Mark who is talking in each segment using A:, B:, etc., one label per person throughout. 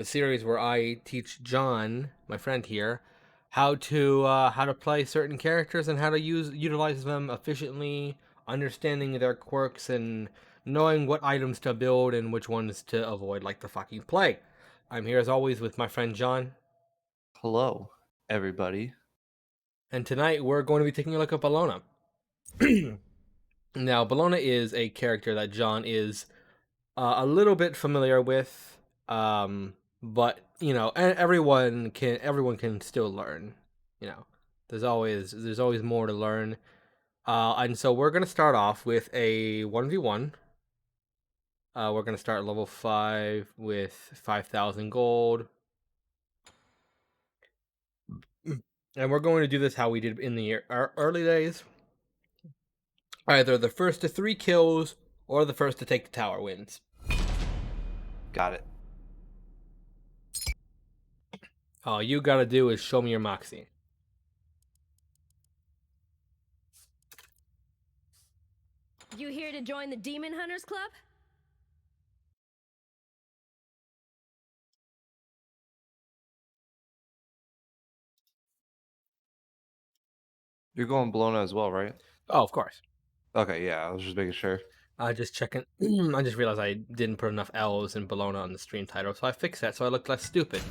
A: the series where I teach John, my friend here, how to play certain characters and how to utilize them efficiently, understanding their quirks and knowing what items to build and which ones to avoid like the fucking plague. I'm here as always with my friend John,
B: Hello, everybody.
A: and tonight we're going to be taking a look at Belona. Now, Belona is a character that John is a little bit familiar with, but everyone can still learn. You know, there's always more to learn, and so we're gonna start off with a 1v1. We're gonna start level 5 with 5,000 gold, and we're going to do this how we did in the early days. Either the first to 3 kills or the first to take the tower wins.
B: Got it.
A: All you gotta do is show me your moxie.
C: You here to join the Demon Hunters Club?
B: You're going Belona as well, right?
A: Oh, of course.
B: Okay, yeah, I was just making sure.
A: Just checking. I just realized I didn't put enough L's in Belona on the stream title, so I fixed that so I looked less stupid.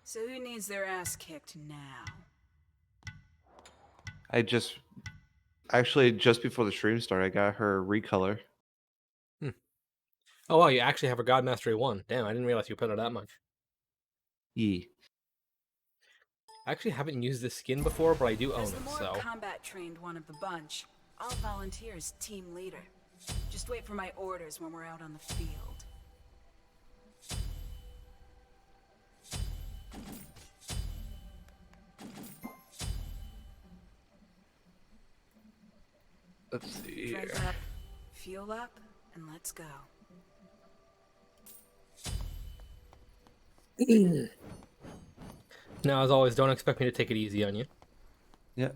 D: So who needs their ass kicked now?
B: Actually, just before the stream started, I got her recolor.
A: Oh, wow, you actually have a God Mastery 1. Damn, I didn't realize you put it that much.
B: E.
A: I actually haven't used this skin before, but I do own
D: As the
A: it,
D: more
A: so...
D: combat trained one of the bunch, I'll volunteer as team leader. Just wait for my orders when we're out on the field.
B: Let's see
D: Drink
B: here.
D: up, fuel up, and let's go.
A: Now, as always, don't expect me to take it easy on you.
B: Yeah.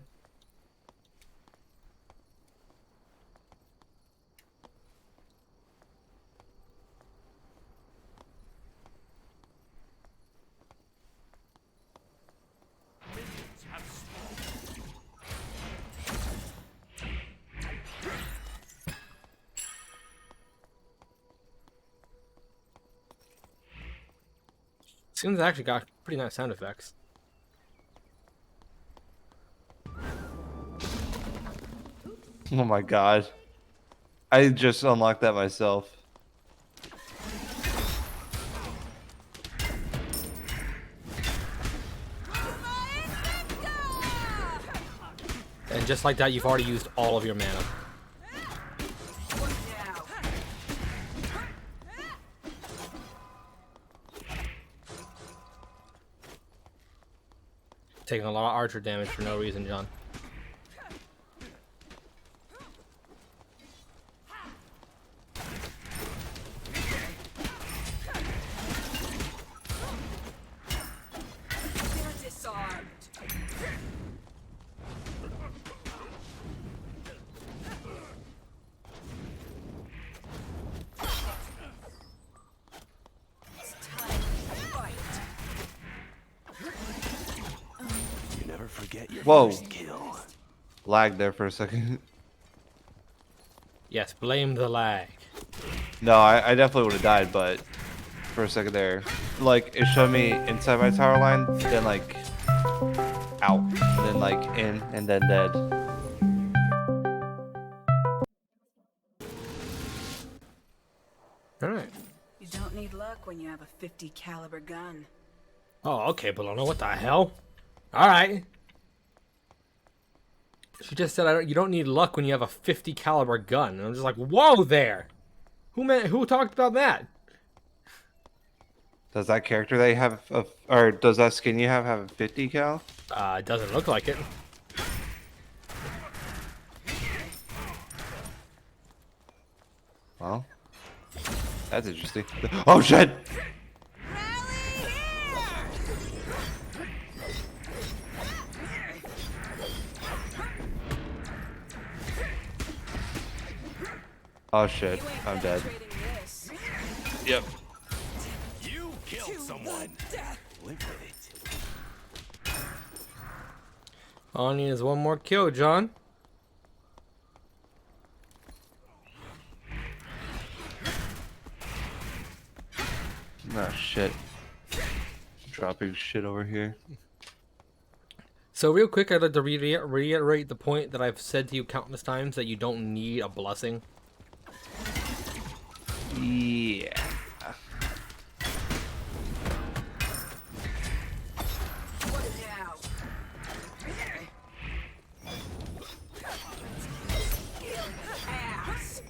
A: Skins actually got pretty nice sound effects.
B: Oh my god. I just unlocked that myself.
A: And just like that, you've already used all of your mana.
D: One down.
A: Taking a lot of archer damage for no reason, John.
D: You're disarmed. It's time to fight.
E: You never forget your
B: Whoa.
E: first kill.
B: Lagged there for a second.
A: Yes, blame the lag.
B: No, I definitely would have died, but for a second there, like, it showed me inside my tower line, then like out, and then like in, and then dead.
A: Alright.
D: You don't need luck when you have a 50 caliber gun.
A: Oh, okay, Belona, what the hell? Alright. She just said you don't need luck when you have a 50 caliber gun. And I'm just like, whoa there! Who talked about that?
B: Does that character they have, or does that skin you have a 50 cal?
A: It doesn't look like it.
B: Well, that's interesting. Oh shit! Oh shit, I'm dead.
D: Trading this.
B: Yep.
E: killed someone. Live with it.
A: All I need is one more kill, John.
B: Oh shit. Dropping shit over here.
A: So real quick, I'd like to reiterate the point that I've said to you countless times, that you don't need a blessing.
B: Yeah.
D: What now? Ass.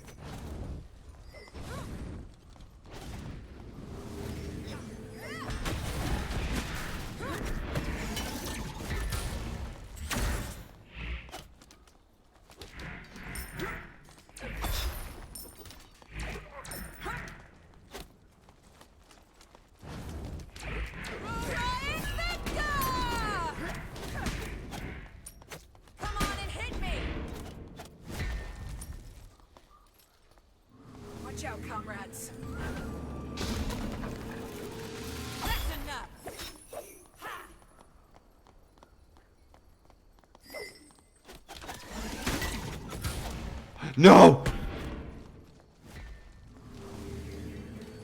C: Come on and hit me!
D: Watch out, comrades.
C: That's enough!
B: No!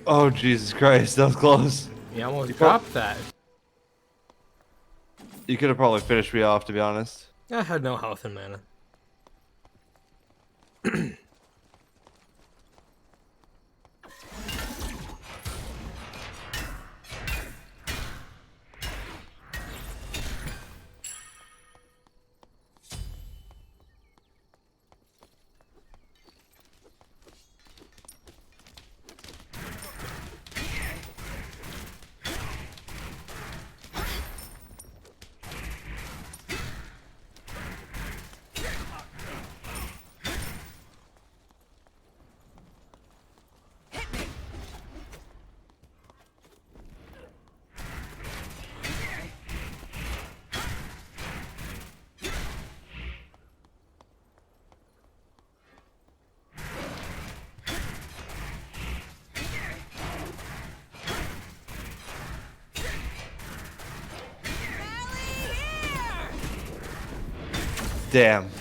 B: Oh Jesus Christ, that was close.
A: You almost
B: You
A: dropped that.
B: You could have probably finished me off, to be honest.
A: I had no health and mana.
B: Damn.
D: It's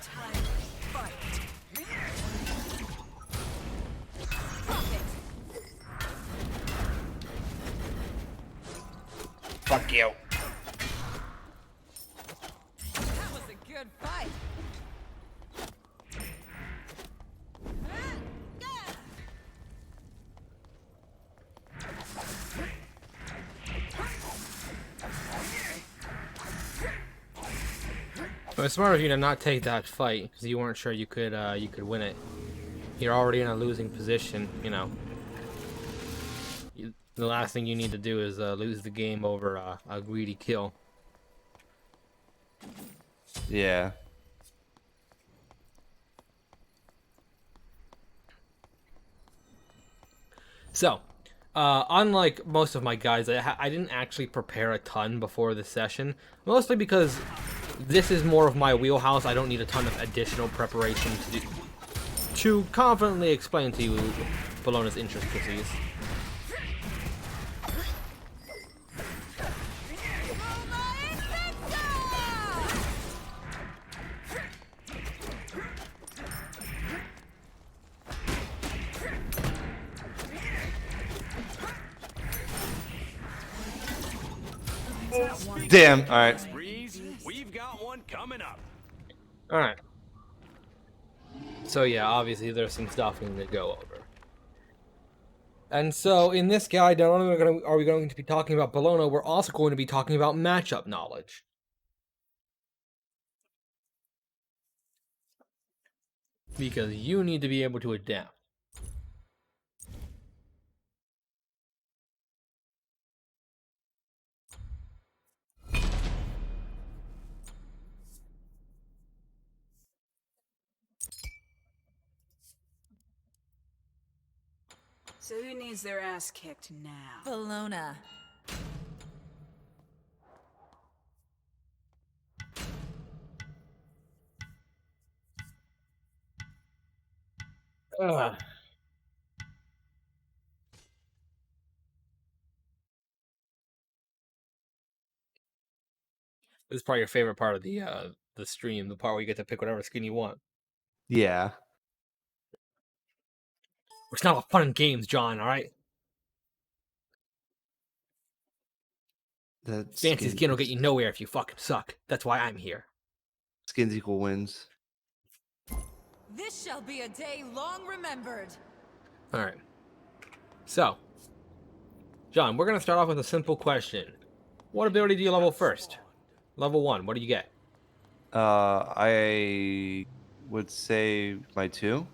D: time to fight.
B: Fuck you.
C: That was a good fight!
A: It was smart of you to not take that fight, because you weren't sure you could win it. You're already in a losing position, you know. The last thing you need to do is lose the game over a greedy kill.
B: Yeah.
A: So, unlike most of my guides, I didn't actually prepare a ton before this session, mostly because this is more of my wheelhouse. I don't need a ton of additional preparation to confidently explain to you Belona's intricacies.
B: Damn. All right.
E: Breeze, we've got one coming up.
A: All right. So yeah, obviously there's some stuff we need to go over. And so in this guide, not only are we going to be talking about Belona, we're also going to be talking about matchup knowledge. Because you need to be able to adapt.
D: So who needs their ass kicked now?
C: Belona.
A: Ugh. This is probably your favorite part of the stream, the part where you get to pick whatever skin you want.
B: Yeah.
A: It's not a fun and games, John, alright?
B: That
A: Fancy skin will get you nowhere if you fucking suck. That's why I'm here.
B: skins equal wins.
F: This shall be a day long remembered.
A: Alright. So, John, we're gonna start off with a simple question. What ability do you level first? Level 1, what do you get?
B: I would say my 2.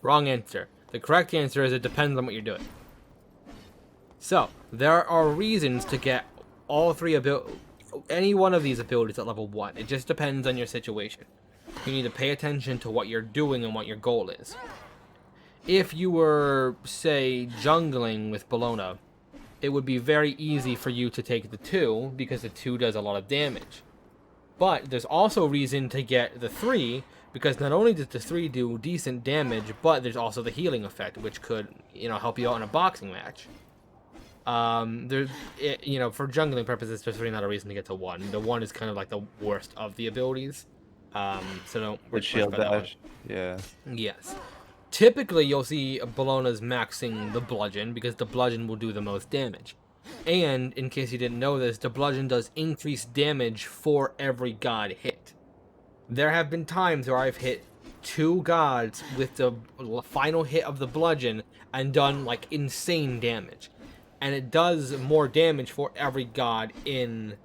A: Wrong answer. The correct answer is it depends on what you're doing. So, there are reasons to get all three any one of these abilities at level 1. It just depends on your situation. You need to pay attention to what you're doing and what your goal is. If you were, say, jungling with Belona, it would be very easy for you to take the 2 because the 2 does a lot of damage. But there's also reason to get the 3 because not only does the 3 do decent damage, but there's also the healing effect, which could, help you out in a boxing match. For jungling purposes, there's really not a reason to get to 1. The 1 is kind of like the worst of the abilities. So don't
B: The
A: worry
B: shield
A: about that one.
B: dash. Yeah.
A: Yes. Typically, you'll see Bellona's maxing the bludgeon because the bludgeon will do the most damage. And, in case you didn't know this, the bludgeon does increased damage for every god hit. There have been times where I've hit 2 gods with the final hit of the bludgeon and done, like, insane damage. And it does more damage for every god in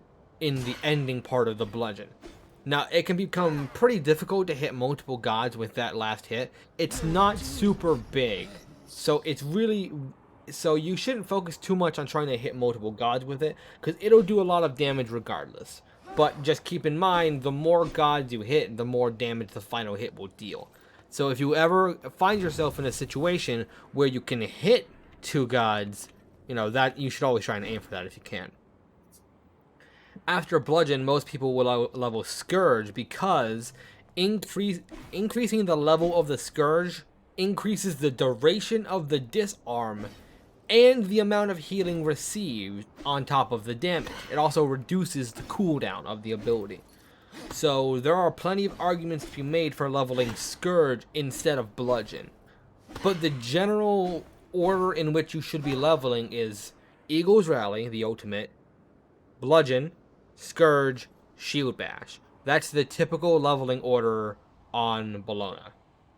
A: the ending part of the bludgeon. Now, it can become pretty difficult to hit multiple gods with that last hit. It's not super big, so you shouldn't focus too much on trying to hit multiple gods with it, because it'll do a lot of damage regardless. But just keep in mind, the more gods you hit, the more damage the final hit will deal. So if you ever find yourself in a situation where you can hit 2 gods, that you should always try and aim for that if you can. After Bludgeon, most people will level Scourge because increasing the level of the Scourge increases the duration of the disarm and the amount of healing received on top of the damage. It also reduces the cooldown of the ability. So there are plenty of arguments to be made for leveling Scourge instead of Bludgeon. But the general order in which you should be leveling is Eagle's Rally, the ultimate, Bludgeon, Scourge, Shield Bash. That's the typical leveling order on Belona.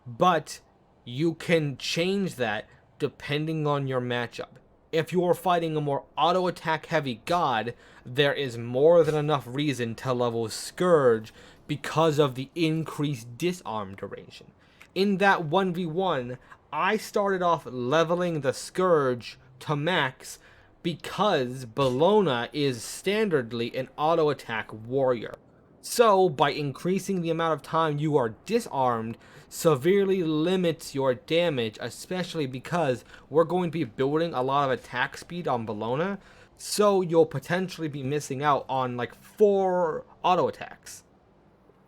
A: But you can change that depending on your matchup. If you're fighting a more auto-attack heavy god, there is more than enough reason to level Scourge because of the increased disarm duration. In that 1v1, I started off leveling the Scourge to max because Belona is standardly an auto-attack warrior. So, by increasing the amount of time you are disarmed, severely limits your damage, especially because we're going to be building a lot of attack speed on Belona, so you'll potentially be missing out on like 4 auto-attacks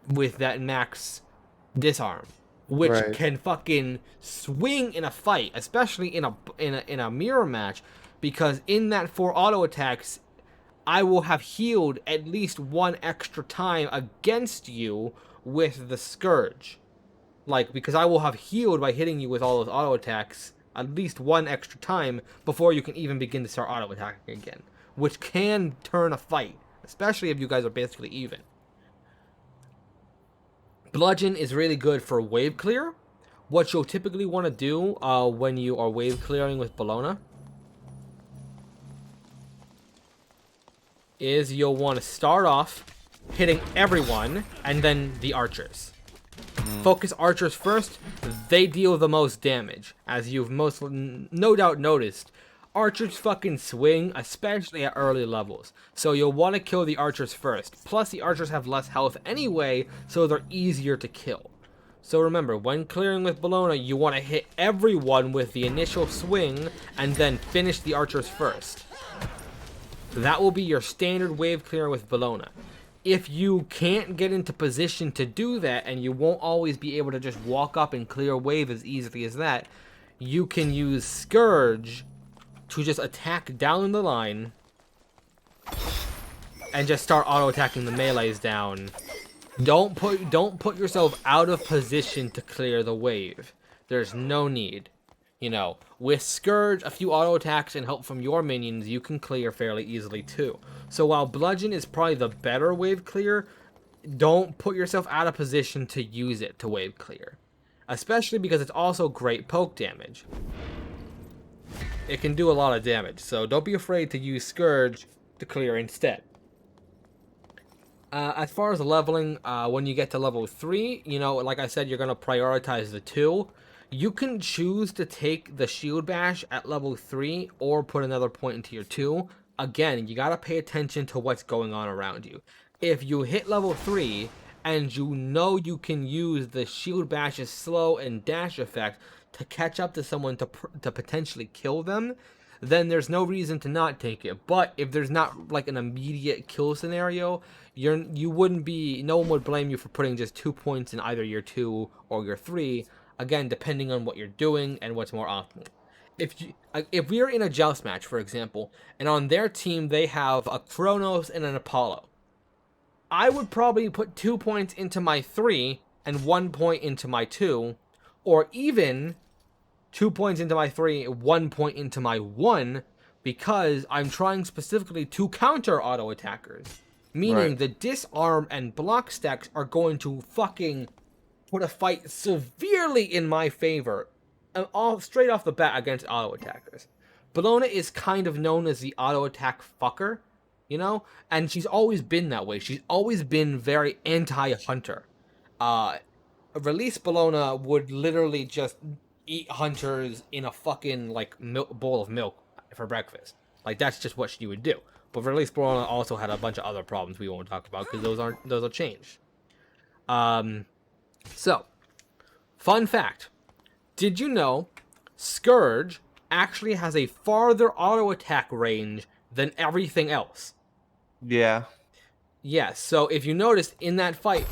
A: with that max disarm, which
B: Right.
A: can fucking swing in a fight, especially in a mirror match, because in that 4 auto attacks, I will have healed at least 1 extra time against you with the Scourge. Because I will have healed by hitting you with all those auto attacks at least 1 extra time before you can even begin to start auto attacking again, which can turn a fight, especially if you guys are basically even. Bludgeon is really good for wave clear. What you'll typically want to do when you are wave clearing with Belona is you'll want to start off hitting everyone and then the archers. Focus archers first. They deal the most damage. As you've no doubt noticed, archers fucking swing, especially at early levels. So you'll want to kill the archers first. Plus the archers have less health anyway, so they're easier to kill. So remember, when clearing with Belona, you want to hit everyone with the initial swing and then finish the archers first. That will be your standard wave clear with Belona. if you can't get into position to do that, and you won't always be able to just walk up and clear a wave as easily as that, you can use Scourge to just attack down the line and just start auto attacking the melees down. Don't put yourself out of position to clear the wave. There's no need. You know, with Scourge, a few auto attacks and help from your minions, you can clear fairly easily too. So while Bludgeon is probably the better wave clear, don't put yourself out of position to use it to wave clear. Especially because it's also great poke damage. It can do a lot of damage, so don't be afraid to use Scourge to clear instead. As far as leveling, when you get to level 3, you know, like I said, you're going to prioritize the 2. You can choose to take the Shield Bash at level 3 or put another point into your 2. Again, you got to pay attention to what's going on around you. If you hit level 3 and you know you can use the Shield Bash's slow and dash effect to catch up to someone to potentially kill them, then there's no reason to not take it. But if there's not like an immediate kill scenario, you wouldn't be, no one would blame you for putting just 2 points in either your 2 or your 3, again depending on what you're doing and what's more optimal. If we're in a joust match, for example, and on their team they have a Kronos and an Apollo, I would probably put 2 points into my 3 and 1 point into my 2, or even 2 points into my 3, 1 point into my 1, because I'm trying specifically to counter auto attackers. Meaning
B: Right.
A: the disarm and block stacks are going to fucking put a fight severely in my favor, all straight off the bat against auto attackers. Belona is kind of known as the auto attack fucker, you know, and she's always been that way. She's always been very anti-hunter. Release Belona would literally just eat hunters in a fucking like bowl of milk for breakfast. Like that's just what she would do. But Release Belona also had a bunch of other problems we won't talk about because those are changed. So, fun fact: did you know Scourge actually has a farther auto attack range than everything else?
B: Yeah.
A: Yes. So if you noticed in that fight,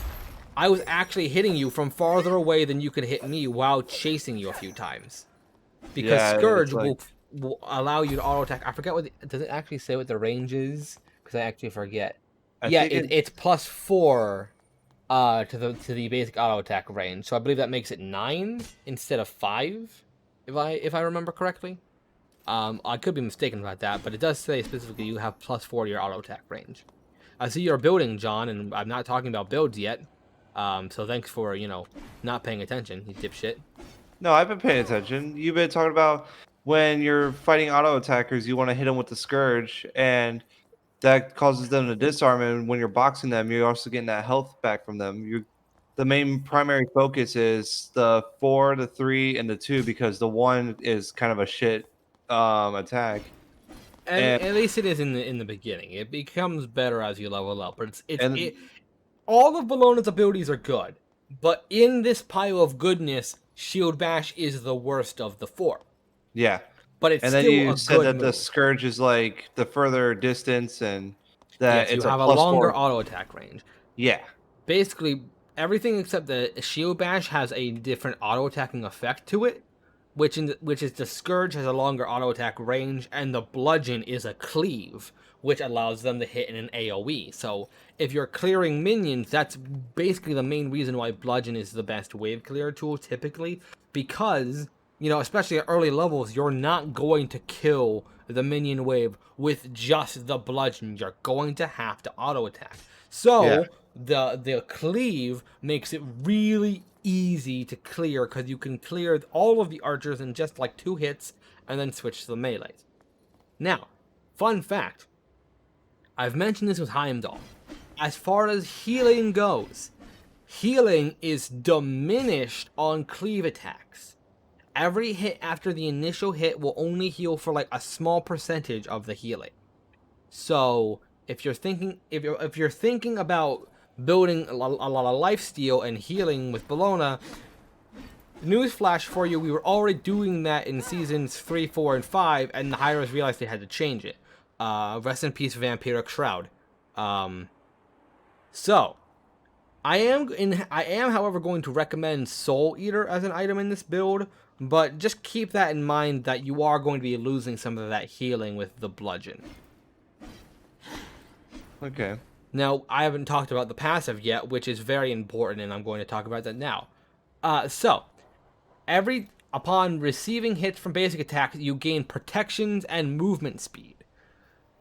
A: I was actually hitting you from farther away than you could hit me while chasing you a few times. Because
B: Yeah,
A: Scourge
B: it's like-
A: will allow you to auto attack. I forget does it actually say what the range is? Because I actually forget.
B: I
A: Yeah,
B: think
A: it's +4 to the basic auto attack range. So I believe that makes it 9 instead of 5, if I remember correctly. I could be mistaken about that, but it does say specifically you have +4 to your auto attack range. I see you're building, John, and I'm not talking about builds yet. So thanks for, not paying attention, you dipshit.
B: No, I've been paying attention. You've been talking about when you're fighting auto attackers, you want to hit them with the Scourge, and that causes them to disarm. And when you're boxing them, you're also getting that health back from them. The main primary focus is the 4, the 3, and the 2 because the 1 is kind of a shit attack.
A: And
B: And
A: at least it is in the beginning. It becomes better as you level up, but
B: and
A: all of Belona's abilities are good, but in this pile of goodness, Shield Bash is the worst of the 4.
B: yeah,
A: But it's
B: and then
A: still
B: you
A: a
B: said
A: good
B: that the
A: move.
B: Scourge is like the further distance, and that
A: Yes, you
B: it's
A: have a
B: plus
A: longer
B: 4.
A: auto attack range.
B: Yeah,
A: Basically, everything except the Shield Bash has a different auto attacking effect to it, which is the Scourge has a longer auto attack range, and the Bludgeon is a cleave, which allows them to hit in an AoE. So if you're clearing minions, that's basically the main reason why Bludgeon is the best wave clear tool typically, because especially at early levels, you're not going to kill the minion wave with just the Bludgeon. You're going to have to auto attack. So
B: Yeah.
A: the cleave makes it really easy to clear because you can clear all of the archers in just like 2 hits and then switch to the melees. Now, fun fact, I've mentioned this with Heimdall. As far as healing goes, healing is diminished on cleave attacks. Every hit after the initial hit will only heal for like a small percentage of the healing. So if you're thinking about building a lot of lifesteal and healing with Belona, newsflash for you, we were already doing that in seasons 3, 4, and 5, and the Hyros realized they had to change it. Rest in peace, Vampiric Shroud. So, I am, however, going to recommend Soul Eater as an item in this build, but just keep that in mind that you are going to be losing some of that healing with the bludgeon.
B: Okay.
A: Now, I haven't talked about the passive yet, which is very important, and I'm going to talk about that now. So, upon receiving hits from basic attacks, you gain protections and movement speed.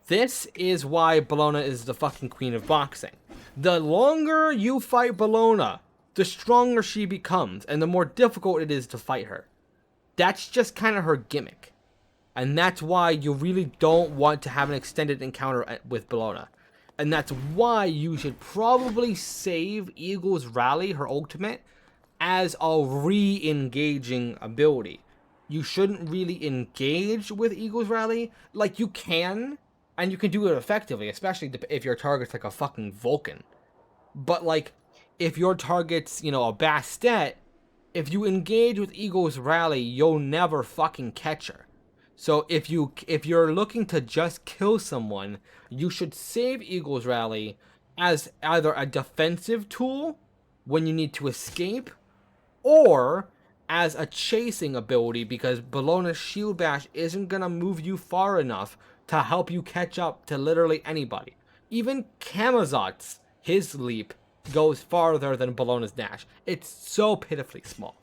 A: This is why Belona is the fucking queen of boxing. The longer you fight Belona, the stronger she becomes, and the more difficult it is to fight her. That's just kind of her gimmick. And that's why you really don't want to have an extended encounter with Belona. And that's why you should probably save Eagle's Rally, her ultimate, as a re-engaging ability. You shouldn't really engage with Eagle's Rally. Like, you can, and you can do it effectively, especially if your target's like a fucking Vulcan. But, like, if your target's, you know, a Bastet, if you engage with Eagle's Rally, you'll never fucking catch her. So if you're looking to just kill someone, you should save Eagle's Rally as either a defensive tool when you need to escape, or as a chasing ability, because Belona's Shield Bash isn't gonna move you far enough to help you catch up to literally anybody. Even Camazot's, his leap, goes farther than Belona's dash. It's so pitifully small.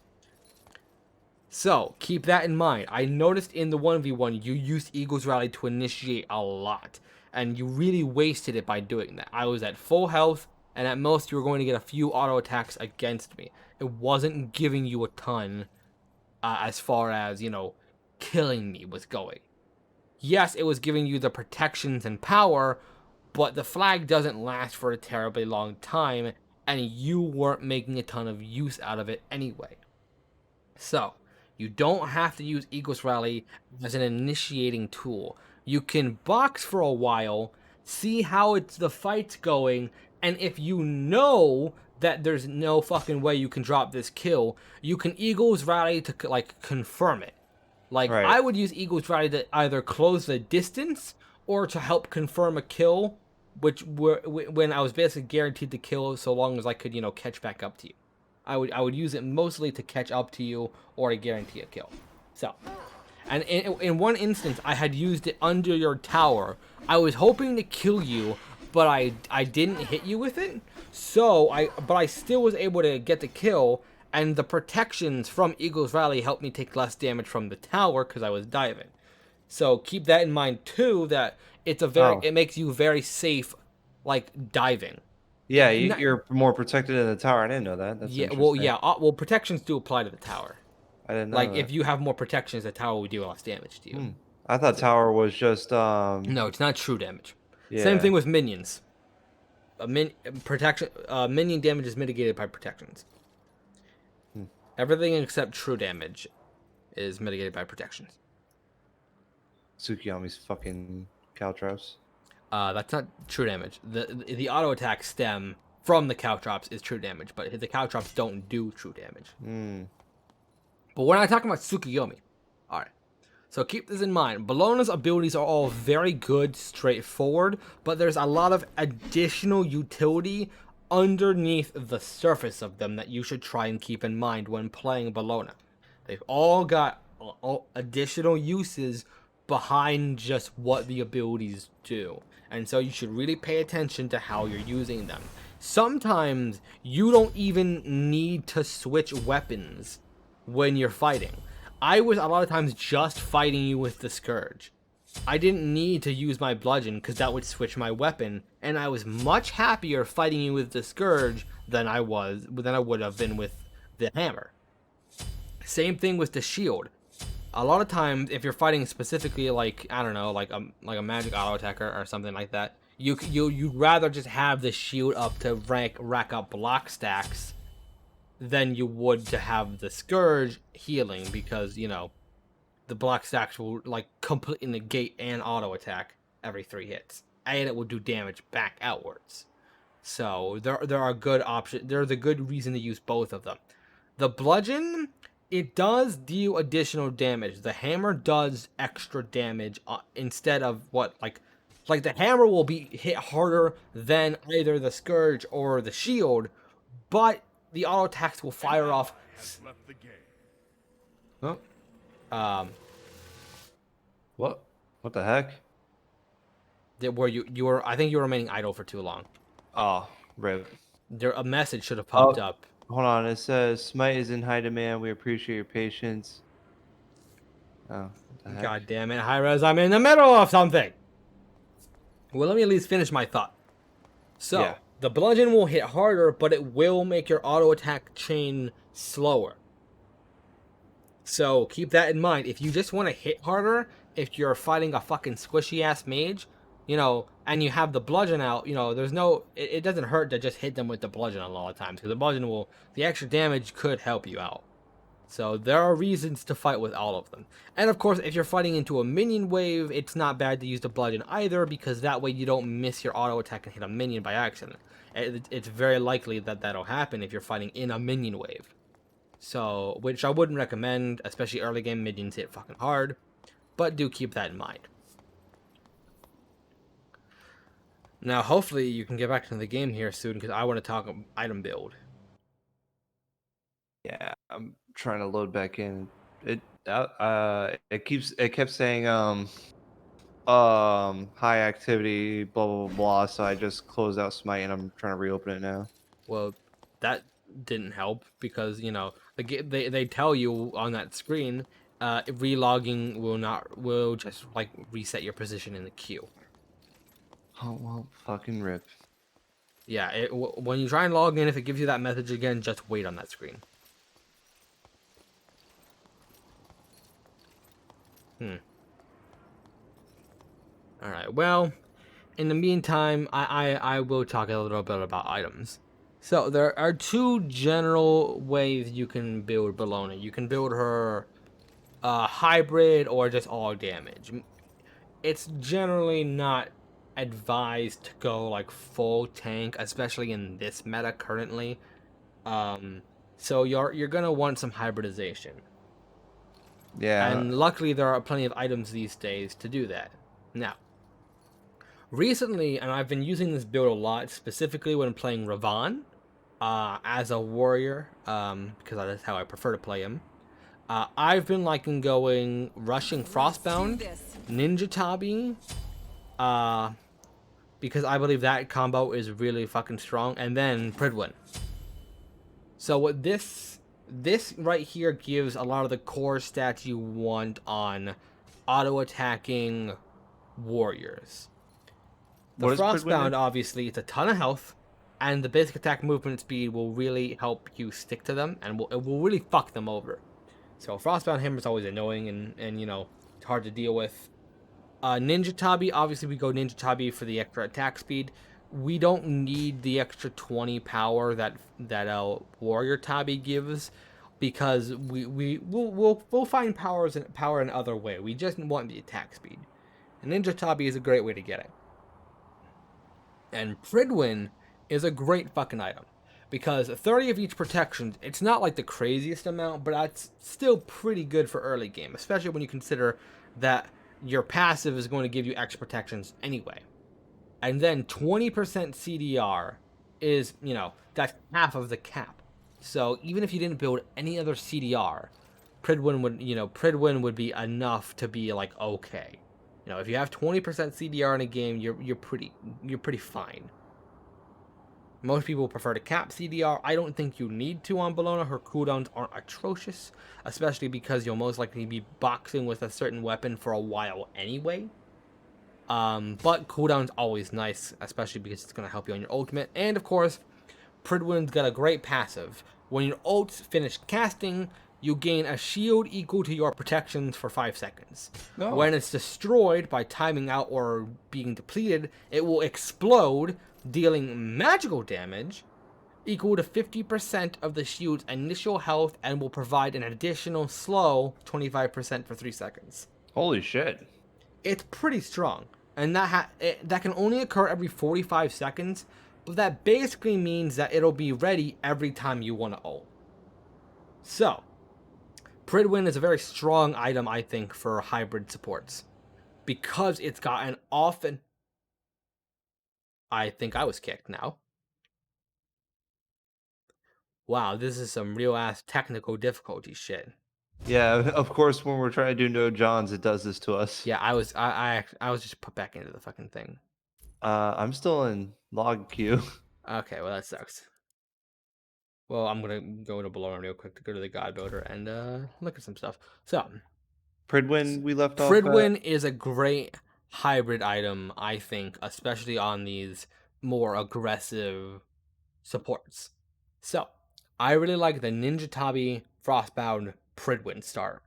A: So, keep that in mind. I noticed in the 1v1, you used Eagle's Rally to initiate a lot, and you really wasted it by doing that. I was at full health, and at most you were going to get a few auto attacks against me. It wasn't giving you a ton as far as, you know, killing me was going. Yes, it was giving you the protections and power, but the flag doesn't last for a terribly long time, and you weren't making a ton of use out of it anyway. So, you don't have to use Eagle's Rally as an initiating tool. You can box for a while, see how the fight's going, and if you know that there's no fucking way you can drop this kill, you can Eagle's Rally to, like, confirm it. Like,
B: Right.
A: I would use Eagle's Rally to either close the distance or to help confirm a kill, when I was basically guaranteed to kill so long as I could, you know, catch back up to you. I would use it mostly to catch up to you or to guarantee a kill. So, and in one instance, I had used it under your tower. I was hoping to kill you, but I didn't hit you with it. So but I still was able to get the kill, and the protections from Eagle's Rally helped me take less damage from the tower because I was diving. So keep that in mind too. That it makes you very safe, like diving.
B: Yeah,
A: Not-
B: you're more protected in the tower. I didn't know that. That's
A: Yeah, well,
B: interesting.
A: yeah, well, protections do apply to the tower.
B: I didn't know
A: Like,
B: that.
A: if you have more protections, the tower will do less damage to you.
B: I thought tower was just
A: No, it's not true damage.
B: yeah.
A: Same thing with minions. Minion damage is mitigated by protections. Everything except true damage is mitigated by protections.
B: Tsukiyami's fucking caltrops.
A: That's not true damage. The auto attack stem from the caltrops is true damage, but the caltrops don't do true damage. But we're not talking about Tsukiyomi. Alright. So keep this in mind. Bellona's abilities are all very good, straightforward, but there's a lot of additional utility underneath the surface of them that you should try and keep in mind when playing Belona. They've all got additional uses behind just what the abilities do. And so you should really pay attention to how you're using them. Sometimes you don't even need to switch weapons when you're fighting. I was a lot of times just fighting you with the Scourge. I didn't need to use my bludgeon because that would switch my weapon, and I was much happier fighting you with the Scourge than I would have been with the hammer. Same thing with the shield. A lot of times, if you're fighting specifically, like, I don't know, like a magic auto attacker or something like that, you'd rather just have the shield up to rack up block stacks than you would to have the Scourge healing, because, you know, the block stacks will, like, completely negate an auto attack every 3 hits, and it will do damage back outwards. So there are good options. There's a good reason to use both of them. The bludgeon, it does deal additional damage. The hammer does extra damage instead of Like the hammer will be hit harder than either the scourge or the shield, but the auto attacks will fire off.
E: Has left the game.
A: Huh? Um,
B: What? What the heck?
A: where you were, I think you were remaining idle for too long.
B: Oh, rip.
A: There, a message should have popped
B: Oh,
A: up.
B: hold on. It says Smite is in high demand. We appreciate your patience. Oh, what the heck?
A: God damn it, Hi-Rez, I'm in the middle of something. Well, let me at least finish my thought. So,
B: Yeah.
A: the bludgeon will hit harder, but it will make your auto attack chain slower. So, keep that in mind. If you just want to hit harder, if you're fighting a fucking squishy ass mage, and you have the bludgeon out, there's no, it doesn't hurt to just hit them with the bludgeon a lot of times, because the extra damage could help you out. So there are reasons to fight with all of them. And of course, if you're fighting into a minion wave, it's not bad to use the bludgeon either, because that way you don't miss your auto attack and hit a minion by accident. It's very likely that that'll happen if you're fighting in a minion wave. So, which I wouldn't recommend, especially early game minions hit fucking hard, but do keep that in mind. Now, hopefully you can get back into the game here soon, because I want to talk item build.
B: Yeah, I'm trying to load back in. It kept saying high activity, blah blah blah blah. So I just closed out Smite and I'm trying to reopen it now.
A: Well, that didn't help because they tell you on that screen, relogging will just like reset your position in the queue.
B: Oh well, fucking rip.
A: Yeah, when you try and log in, if it gives you that message again, just wait on that screen. All right. Well, in the meantime, I will talk a little bit about items. So there are two general ways you can build Belona. You can build her hybrid or just all damage. It's generally not advised to go like full tank, especially in this meta currently. So you're gonna want some hybridization.
B: Yeah.
A: And luckily there are plenty of items these days to do that. Now, recently, and I've been using this build a lot, specifically when playing Ravan as a warrior, because that's how I prefer to play him. I've been liking going rushing Frostbound, Ninja Tabi, because I believe that combo is really fucking strong, and then Pridwin. So what this right here gives a lot of the core stats you want on auto attacking warriors. The Frostbound, obviously, it's a ton of health, and the basic attack movement speed will really help you stick to them, and it will really fuck them over. So Frostbound Hammer is always annoying and it's hard to deal with. Ninja Tabi, obviously we go Ninja Tabi for the extra attack speed. We don't need the extra 20 power that Warrior Tabi gives, because we'll find power in other way. We just want the attack speed. And Ninja Tabi is a great way to get it. And Pridwin is a great fucking item, because 30 of each protection, it's not like the craziest amount, but that's still pretty good for early game, especially when you consider that your passive is going to give you extra protections anyway. And then 20% CDR is, that's half of the cap. So even if you didn't build any other CDR, Pridwin would be enough to be like okay. If you have 20% CDR in a game, you're pretty fine. Most people prefer to cap CDR. I don't think you need to on Belona. Her cooldowns aren't atrocious, especially because you'll most likely be boxing with a certain weapon for a while anyway. But cooldown's always nice, especially because it's going to help you on your ultimate. And of course, Pridwin's got a great passive. When your ult's finished casting, you gain a shield equal to your protections for 5 seconds.
B: No.
A: When it's destroyed by timing out or being depleted, it will explode, dealing magical damage equal to 50% of the shield's initial health, and will provide an additional slow 25% for 3 seconds.
B: Holy shit.
A: It's pretty strong, and that can only occur every 45 seconds, but that basically means that it'll be ready every time you want to ult. So, Pridwin is a very strong item, I think, for hybrid supports, because it's got an often I think I was kicked now. Wow, this is some real ass technical difficulty shit.
B: Yeah, of course, when we're trying to do no Johns, it does this to us.
A: Yeah, I was just put back into the fucking thing.
B: I'm still in log queue.
A: Okay, well that sucks. Well, I'm gonna go to Belona real quick to go to the God Builder and look at some stuff. So,
B: Pridwin, we left off at.
A: Pridwin is a great hybrid item, I think, especially on these more aggressive supports. So, I really like the Ninja Tabi Frostbound Pridwin start.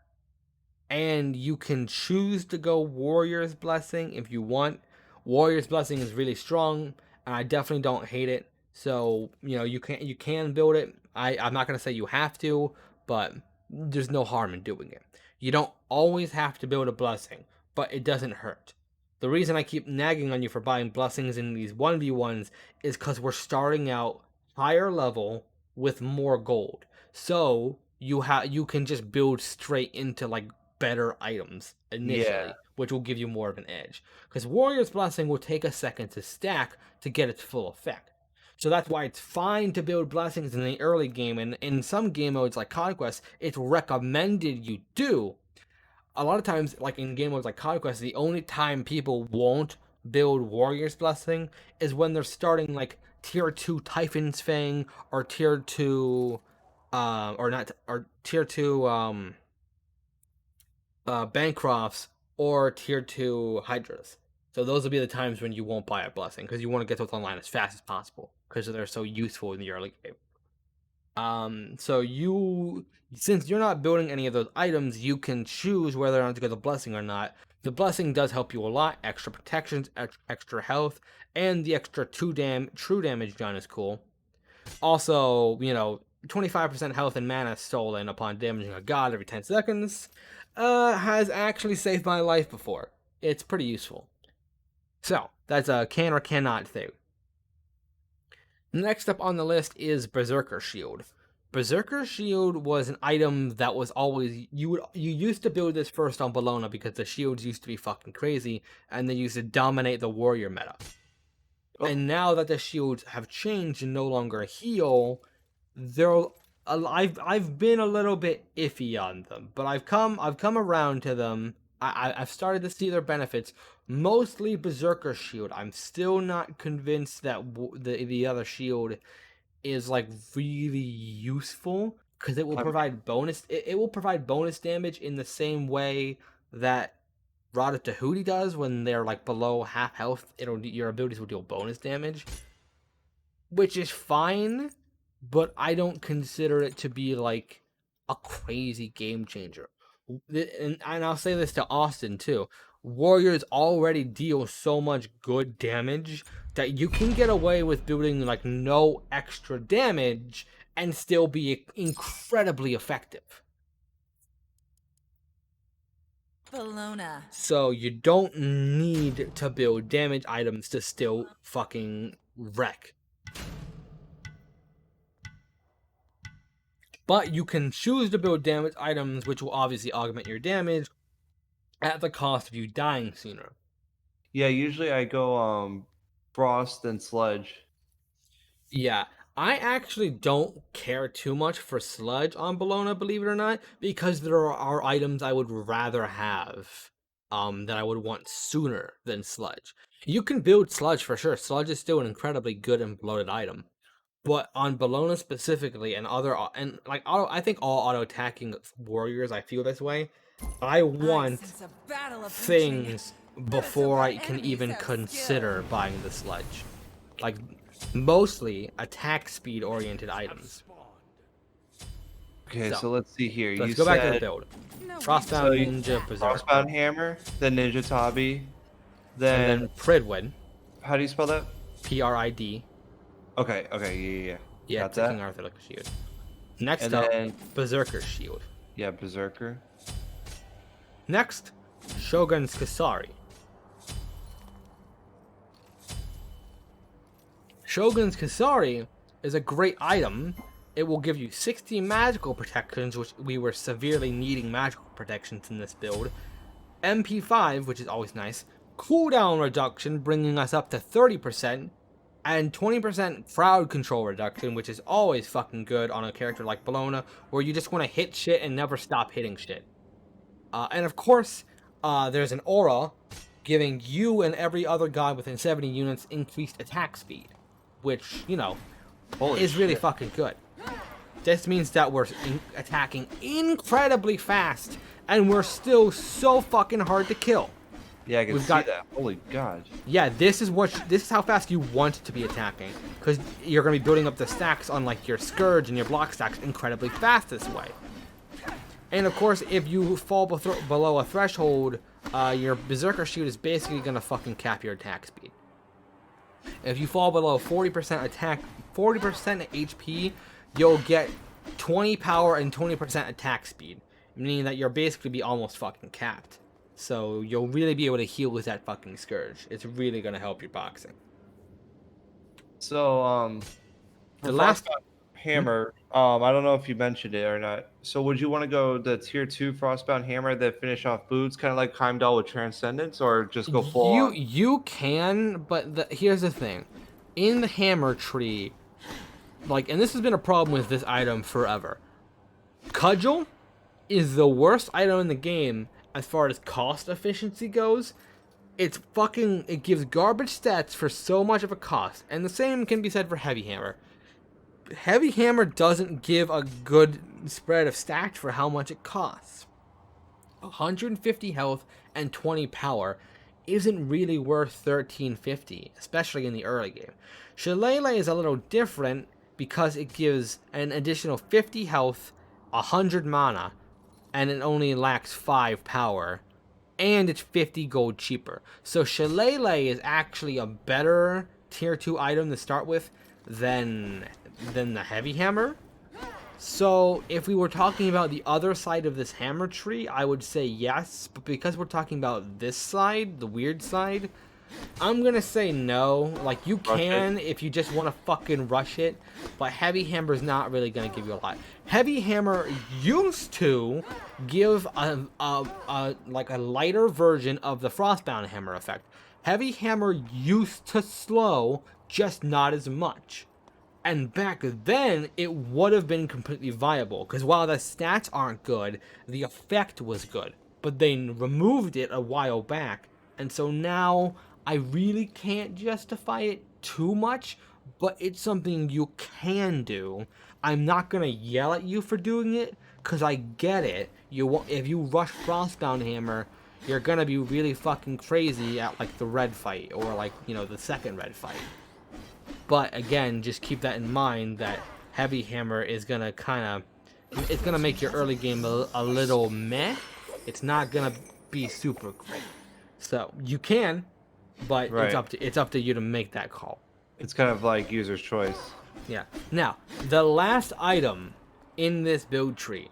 A: And you can choose to go Warrior's Blessing if you want. Warrior's Blessing is really strong, and I definitely don't hate it. So you can build it. I'm not gonna say you have to, but there's no harm in doing it. You don't always have to build a blessing, but it doesn't hurt. The reason I keep nagging on you for buying blessings in these 1v1s is because we're starting out higher level with more gold. So you can just build straight into like better items initially,
B: Yeah.
A: which will give you more of an edge. Because Warrior's Blessing will take a second to stack to get its full effect. So that's why it's fine to build blessings in the early game, and in some game modes like Conquest, it's recommended you do. A lot of times, like in game modes like Conquest, the only time people won't build Warrior's Blessing is when they're starting like tier 2 Typhon's Fang or tier 2 or not or tier 2 Bancrofts or tier 2 Hydras. So those will be the times when you won't buy a blessing because you want to get those online as fast as possible because they're so useful in the early game. So since you're not building any of those items, you can choose whether or not to go the blessing or not. The blessing does help you a lot. Extra protections, extra health, and the extra true damage done is cool. Also, 25% health and mana stolen upon damaging a god every 10 seconds has actually saved my life before. It's pretty useful. So, that's a can or cannot thing. Next up on the list is Berserker Shield. Berserker Shield was an item that was always you used to build this first on Belona because the shields used to be fucking crazy and they used to dominate the warrior meta.
B: Oh.
A: And now that the shields have changed and no longer heal, I've been a little bit iffy on them, but I've come around to them. I've started to see their benefits. Mostly Berserker Shield. I'm still not convinced that the other shield is like really useful because it will provide bonus. It will provide bonus damage in the same way that Rada Tahuti does when they're like below half health. Your abilities will deal bonus damage, which is fine, but I don't consider it to be like a crazy game changer. And I'll say this to Austin too. Warriors already deal so much good damage that you can get away with building like no extra damage and still be incredibly effective.
F: Belona.
A: So you don't need to build damage items to still fucking wreck. But you can choose to build damage items, which will obviously augment your damage at the cost of you dying sooner.
B: Yeah, usually I go frost and sludge.
A: Yeah, I actually don't care too much for sludge on Belona, believe it or not, because there are items I would rather have that I would want sooner than sludge. You can build sludge for sure. Sludge is still an incredibly good and bloated item. But on Belona specifically, and I think all auto attacking warriors, I feel this way. I want
F: sense a battle approaching.
A: things before I can even consider buying the sludge. Like mostly attack speed oriented items.
B: Okay,
A: So,
B: so let's see here.
A: Let's
B: You
A: go back to the
B: said
A: build.
F: No
A: Frostbound
B: So you-
A: Ninja Berserker,
B: Frostbound Hammer, then Ninja Tabi, then,
A: and then Pridwin,
B: how do you spell that?
A: Prid.
B: Okay, yeah.
A: Yeah,
B: Got
A: it's a
B: that.
A: King Arthur like shield. Next
B: And
A: up,
B: then
A: Berserker Shield.
B: yeah, Berserker.
A: Next, Shogun's Kasari. Shogun's Kasari is a great item. It will give you 60 magical protections, which we were severely needing magical protections in this build. MP5, which is always nice. Cooldown reduction, bringing us up to 30%. and 20% crowd control reduction, which is always fucking good on a character like Belona, where you just want to hit shit and never stop hitting shit. And of course, there's an aura giving you and every other god within 70 units increased attack speed, which, you know,
B: Holy
A: is really
B: shit.
A: fucking good. This means that we're attacking incredibly fast, and we're still so fucking hard to kill.
B: Yeah, I can
A: We've
B: see
A: got-
B: that. Holy god.
A: Yeah, this is how fast you want to be attacking, because you're going to be building up the stacks on like your Scourge and your block stacks incredibly fast this way. And of course, if you fall below a threshold, your Berserker Shoot is basically going to fucking cap your attack speed. If you fall below 40% attack, 40% HP, you'll get 20 power and 20% attack speed, meaning that you're basically be almost fucking capped. So you'll really be able to heal with that fucking Scourge. It's really gonna help your boxing.
B: So, for
A: The last-
B: Frostbound Hammer, I don't know if you mentioned it or not. So, would you want to go the tier 2 Frostbound Hammer that finish off boots, kind of like Heimdall with Transcendence, or just go full on?
A: You can, but here's the thing. In the hammer tree, like, and this has been a problem with this item forever. Cudgel is the worst item in the game as far as cost efficiency goes. It gives garbage stats for so much of a cost, and the same can be said for Heavy Hammer. Heavy Hammer doesn't give a good spread of stats for how much it costs. 150 health and 20 power isn't really worth 1350, especially in the early game. Shillelagh is a little different because it gives an additional 50 health, 100 mana, and it only lacks 5 power, and it's 50 gold cheaper. So Shillelagh is actually a better tier 2 item to start with than the Heavy Hammer. So if we were talking about the other side of this hammer tree, I would say yes, but because we're talking about this side, the weird side, I'm gonna say no. Like, you can if you just want to fucking rush it, but Heavy Hammer is not really gonna give you a lot. Heavy Hammer used to give like a lighter version of the Frostbound Hammer effect. Heavy Hammer used to slow, just not as much. And back then, it would have been completely viable, because while the stats aren't good, the effect was good. But they removed it a while back, and so now I really can't justify it too much, but it's something you can do. I'm not gonna yell at you for doing it, because I get it. If you rush Frostbound Hammer, you're gonna be really fucking crazy at like the red fight, or like, you know, the second red fight. But again, just keep that in mind that Heavy Hammer is gonna it's gonna make your early game a little meh. It's not gonna be super great. So you can, but
B: Right.
A: it's up to you to make that call.
B: It's kind of like user's choice.
A: Yeah. Now, the last item in this build tree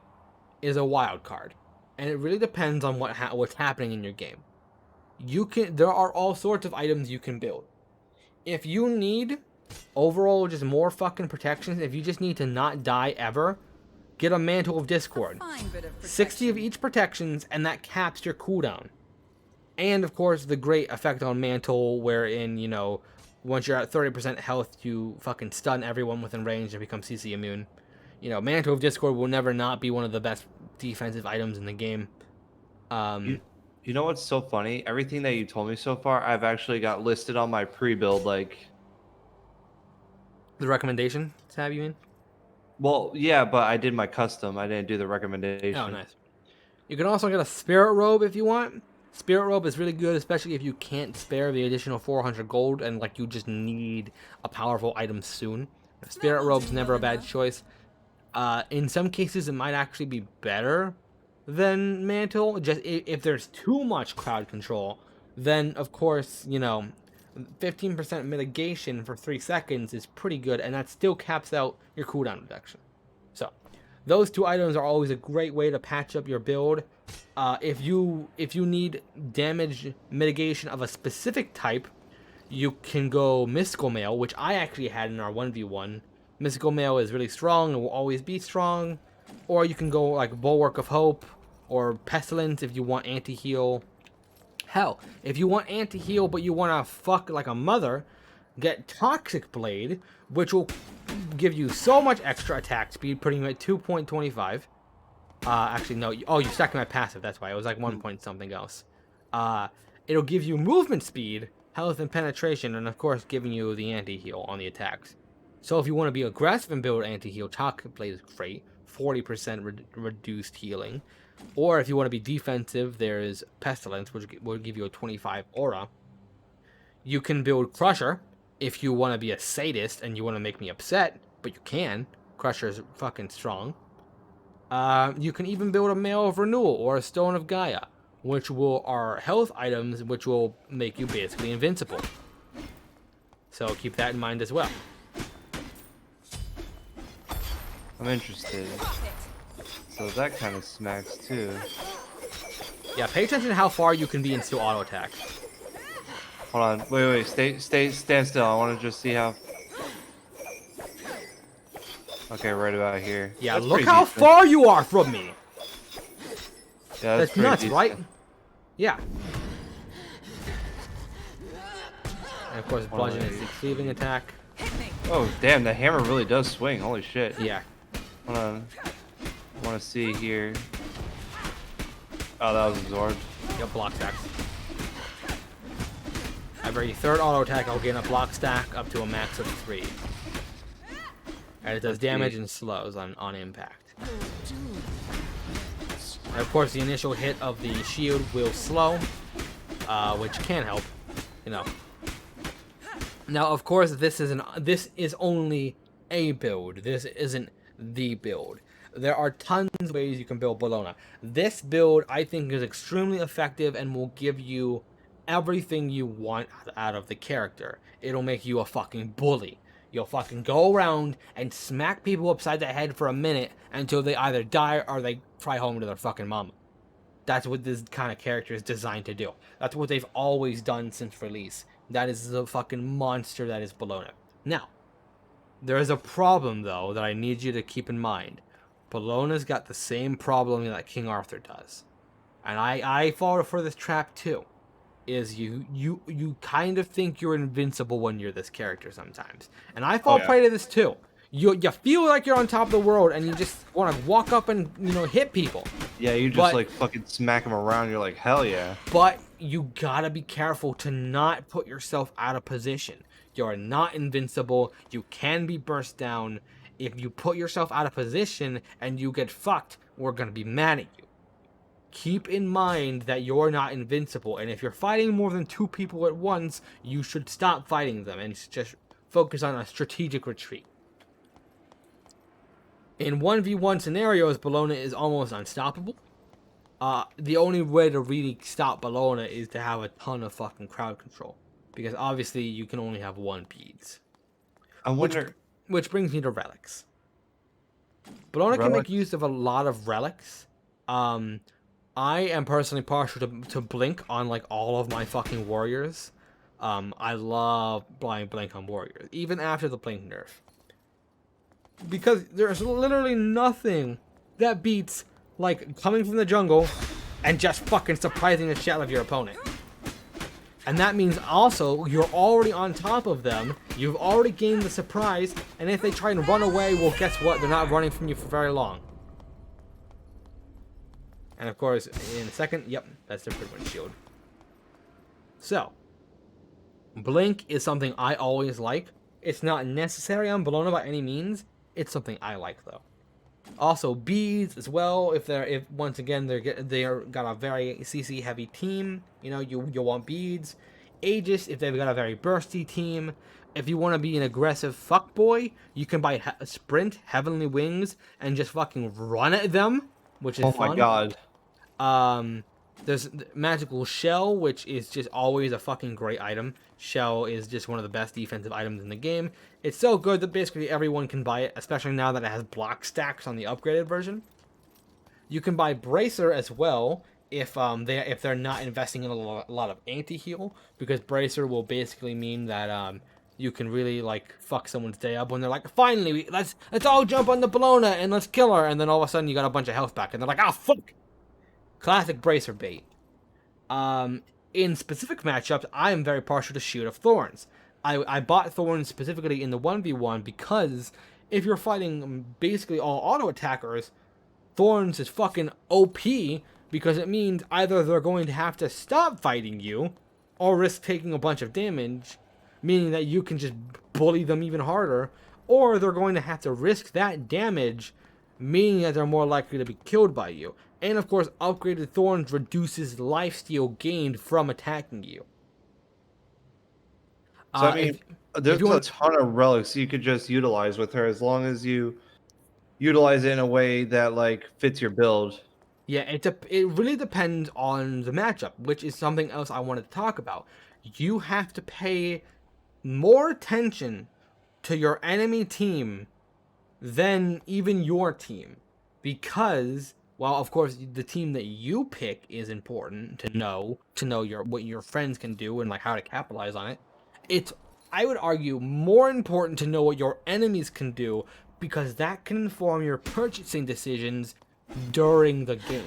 A: is a wild card, and it really depends on what's happening in your game. There are all sorts of items you can build. If you need overall just more fucking protections, if you just need to not die ever, get a Mantle of Discord.
D: Fine bit of
A: 60 of each protections, and that caps your cooldown. And of course, the great effect on Mantle, wherein, you know, once you're at 30% health, you fucking stun everyone within range and become CC immune. You know, Mantle of Discord will never not be one of the best defensive items in the game.
B: You know what's so funny? Everything that you told me so far, I've actually got listed on my pre-build. Like,
A: The recommendation tab, you mean?
B: well, yeah, but I did my custom. I didn't do the recommendation.
A: Oh, nice. You can also get a Spirit Robe if you want. Spirit Robe is really good, especially if you can't spare the additional 400 gold and like you just need a powerful item soon. Spirit Robe's never a bad choice. In some cases, it might actually be better than Mantle. Just if there's too much crowd control, then of course, you know, 15% mitigation for 3 seconds is pretty good, and that still caps out your cooldown reduction. So, those two items are always a great way to patch up your build. If you need damage mitigation of a specific type, you can go Mystical Mail, which I actually had in our 1v1. Mystical Mail is really strong and will always be strong. Or you can go like Bulwark of Hope or Pestilence if you want anti-heal. Hell, if you want anti-heal but you want to fuck like a mother, get Toxic Blade, which will give you so much extra attack speed, putting you at 2.25. Actually, no. Oh, you stacked my passive. That's why. It was like 1 point something else. It'll give you movement speed, health, and penetration, and of course, giving you the anti-heal on the attacks. So if you want to be aggressive and build anti-heal, Toxic Blade is great. 40% reduced healing. Or if you want to be defensive, there's Pestilence, which will give you a 25 aura. You can build Crusher if you want to be a sadist and you want to make me upset, but you can. Crusher's fucking strong. You can even build a Mail of Renewal or a Stone of Gaia, which are health items which will make you basically invincible. So keep that in mind as well.
B: I'm interested. So that kind of smacks too.
A: Yeah, pay attention to how far you can be and still auto attack.
B: Hold on, wait, stand still. I want to just see how. Okay, right about here.
A: Yeah,
B: That's
A: look
B: pretty
A: how
B: decent.
A: far you are from me.
B: Yeah,
A: That's
B: pretty
A: nuts,
B: decent.
A: right? Yeah. And of course, bludgeon is the cleaving attack.
B: Oh damn, the hammer really does swing. Holy shit.
A: Yeah.
B: Hold on. I want to see here. Oh, that was absorbed.
A: Yep, block stacks. Every third auto attack, I'll gain a block stack up to a max of 3. And it does damage and slows on impact. And of course, the initial hit of the shield will slow, which can help, you know. Now, of course, this is only a build. This isn't the build. There are tons of ways you can build Belona. This build, I think, is extremely effective and will give you everything you want out of the character. It'll make you a fucking bully. You'll fucking go around and smack people upside the head for a minute until they either die or they fly home to their fucking mama. That's what this kind of character is designed to do. That's what they've always done since release. That is the fucking monster that is Belona. Now, there is a problem, though, that I need you to keep in mind. Belona's got the same problem that King Arthur does. And I fall for this trap, too. Is you kind of think you're invincible when you're this character sometimes. And I fall prey to this, too. You feel like you're on top of the world, and you just want to walk up and, hit people.
B: Yeah, you just like fucking smack them around. You're like, hell yeah.
A: But you gotta be careful to not put yourself out of position. You are not invincible. You can be burst down. If you put yourself out of position and you get fucked, we're gonna be mad at you. Keep in mind that you're not invincible, and if you're fighting more than 2 people at once, you should stop fighting them and just focus on a strategic retreat. In 1v1 scenarios, Belona is almost unstoppable. The only way to really stop Belona is to have a ton of fucking crowd control. Because obviously you can only have 1 beads.
B: I wonder.
A: Which brings me to relics. Belona can make use of a lot of relics. I am personally partial to Blink on like all of my fucking warriors. I love blind Blink on warriors, even after the Blink nerf. Because there's literally nothing that beats like coming from the jungle and just fucking surprising the shit out of your opponent. And that means also you're already on top of them, you've already gained the surprise, and if they try and run away, well, guess what? They're not running from you for very long. And of course, in a second, yep, that's the Privilege Shield. So, Blink is something I always like. It's not necessary on Belona by any means. It's something I like though. Also beads as well. If once again they're got a very CC heavy team, you want beads. Aegis if they've got a very bursty team. If you want to be an aggressive fuckboy, you can buy Sprint Heavenly Wings and just fucking run at them, which is fun.
B: Oh my god.
A: There's Magical Shell, which is just always a fucking great item. Shell is just one of the best defensive items in the game. It's so good that basically everyone can buy it, especially now that it has block stacks on the upgraded version. You can buy Bracer as well if they're not investing in a lot of anti-heal, because Bracer will basically mean that you can really like fuck someone's day up when they're like, finally, let's all jump on the Belona and let's kill her, and then all of a sudden you got a bunch of health back, and they're like, oh fuck. Classic Bracer bait. In specific matchups, I am very partial to Shield of Thorns. I bought Thorns specifically in the 1v1 because if you're fighting basically all auto attackers, Thorns is fucking OP because it means either they're going to have to stop fighting you or risk taking a bunch of damage, meaning that you can just bully them even harder, or they're going to have to risk that damage, meaning that they're more likely to be killed by you. And of course, upgraded Thorns reduces lifesteal gained from attacking you.
B: So I mean,
A: if
B: there's
A: you
B: a
A: want,
B: ton of relics you could just utilize with her as long as you utilize it in a way that like fits your build.
A: yeah, it really depends on the matchup, which is something else I wanted to talk about. You have to pay more attention to your enemy team than even your team, because, well, of course, the team that you pick is important to know your what your friends can do and like how to capitalize on it. It's, I would argue, more important to know what your enemies can do, because that can inform your purchasing decisions during the game.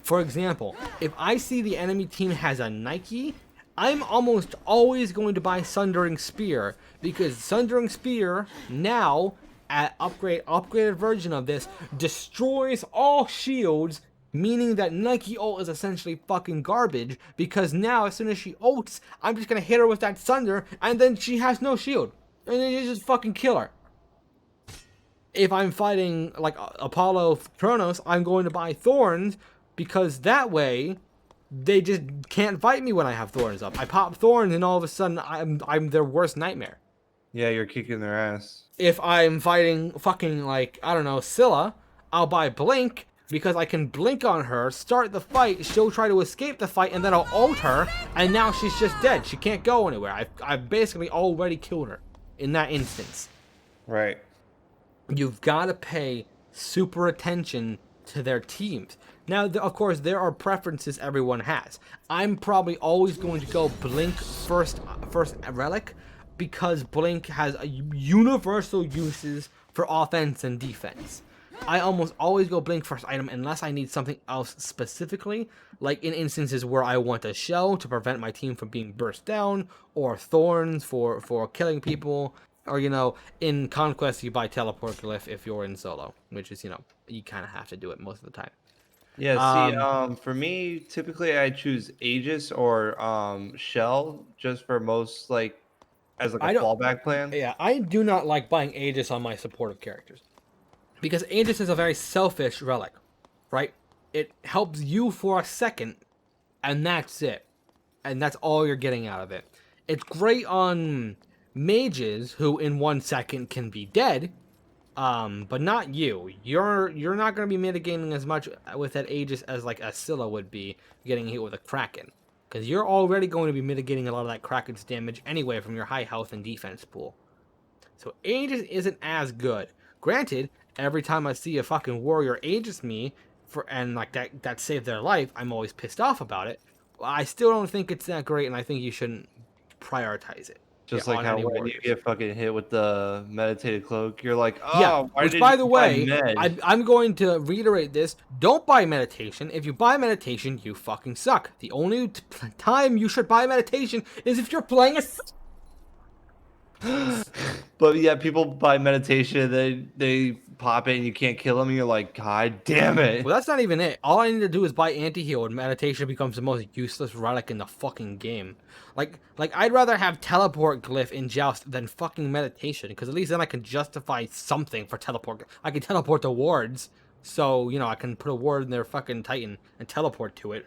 A: For example, if I see the enemy team has a Nike, I'm almost always going to buy Sundering Spear, because Sundering Spear now, at upgraded version of this, destroys all shields, meaning that Nike ult is essentially fucking garbage, because now as soon as she ults, I'm just gonna hit her with that Sunder, and then she has no shield, and then you just fucking kill her. If I'm fighting like Apollo Kronos, I'm going to buy Thorns, because that way they just can't fight me when I have Thorns up. I pop Thorns and all of a sudden I'm their worst nightmare.
B: Yeah, you're kicking their ass.
A: If I'm fighting fucking, like, I don't know, Scylla, I'll buy Blink, because I can blink on her, start the fight, she'll try to escape the fight, and then I'll ult her, and now she's just dead. She can't go anywhere. I've basically already killed her in that instance.
B: Right.
A: You've got to pay super attention to their teams. Now, of course, there are preferences everyone has. I'm probably always going to go Blink first relic, because Blink has universal uses for offense and defense. I almost always go Blink first item unless I need something else specifically, like in instances where I want a shell to prevent my team from being burst down, or Thorns for killing people, or, you know, in Conquest you buy Teleport Glyph if you're in solo, which is, you know, you kind of have to do it most of the time.
B: Yeah, see, for me, typically I choose Aegis or Shell just for most, like, as like a
A: I don't.
B: fallback plan.
A: Yeah, I do not like buying Aegis on my supportive characters, because Aegis is a very selfish relic, right? It helps you for a second, and that's it. And that's all you're getting out of it. It's great on mages who in 1 second can be dead, but not you. You're not going to be mitigating as much with that Aegis as like a Scylla would be getting hit with a Kraken, because you're already going to be mitigating a lot of that Kraken's damage anyway from your high health and defense pool. So Aegis isn't as good. Granted, every time I see a fucking warrior Aegis me and like that saved their life, I'm always pissed off about it. I still don't think it's that great, and I think you shouldn't prioritize it.
B: Just
A: on
B: like how
A: any
B: when you
A: warriors.
B: get fucking hit with the meditated cloak, you're like,
A: Yeah,
B: oh, why
A: which,
B: did
A: by
B: you
A: the
B: buy
A: way,
B: med?
A: I'm going to reiterate this. Don't buy meditation. If you buy meditation, you fucking suck. The only time you should buy meditation is if you're playing a...
B: But yeah, people buy meditation, they pop it and you can't kill them, and you're like, God damn it.
A: Well, that's not even it. All I need to do is buy anti-heal, and meditation becomes the most useless relic in the fucking game. Like I'd rather have teleport glyph in Joust than fucking meditation, because at least then I can justify something for teleport. I can teleport to wards, so, you know, I can put a ward in their fucking Titan and teleport to it.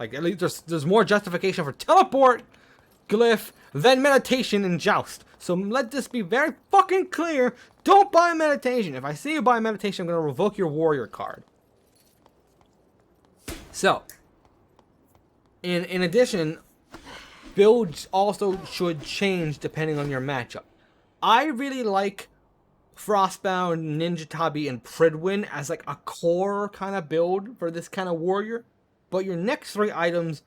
A: Like, at least there's more justification for teleport glyph than meditation in Joust. So let this be very fucking clear. Don't buy meditation. If I see you buy meditation, I'm going to revoke your warrior card. So, in addition, builds also should change depending on your matchup. I really like Frostbound, Ninja Tabi, and Pridwin as like a core kind of build for this kind of warrior. But your next 3 items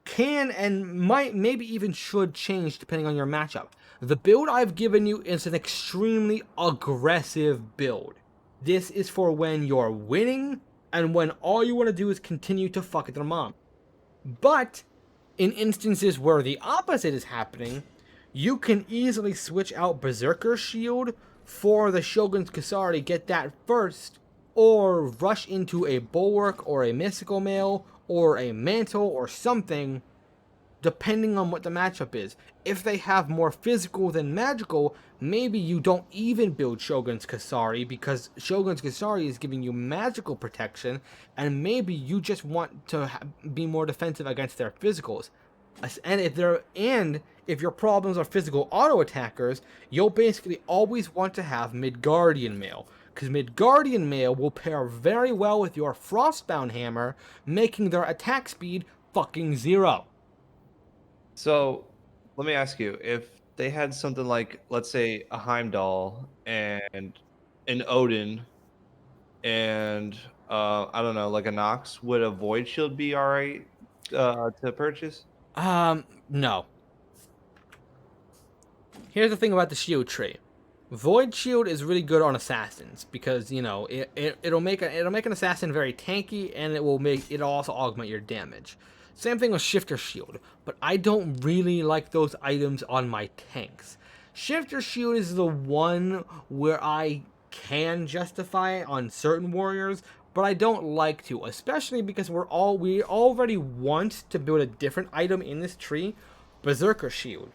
A: can and might, maybe even should change depending on your matchup. The build I've given you is an extremely aggressive build. This is for when you're winning and when all you want to do is continue to fuck their mom. But in instances where the opposite is happening, you can easily switch out Berserker's Shield for the Shogun's Kasari, get that first, or rush into a Bulwark or a Mystical Mail or a Mantle or something, depending on what the matchup is. If they have more physical than magical, maybe you don't even build Shogun's Kasari because Shogun's Kasari is giving you magical protection, and maybe you just want to be more defensive against their physicals. And if your problems are physical auto attackers, you'll basically always want to have Midgardian Mail, because Midgardian Mail will pair very well with your Frostbound Hammer, making their attack speed fucking 0.
B: So let me ask you, if they had something like, let's say, a Heimdall and an Odin and I don't know, like a Nox, would a Void Shield be all right to purchase?
A: No. Here's the thing about the shield tree. Void Shield is really good on assassins because, you know, it'll make an assassin very tanky, and it'll also augment your damage. Same thing with Shifter Shield, but I don't really like those items on my tanks. Shifter Shield is the one where I can justify it on certain warriors, but I don't like to, especially because we already want to build a different item in this tree, Berserker Shield.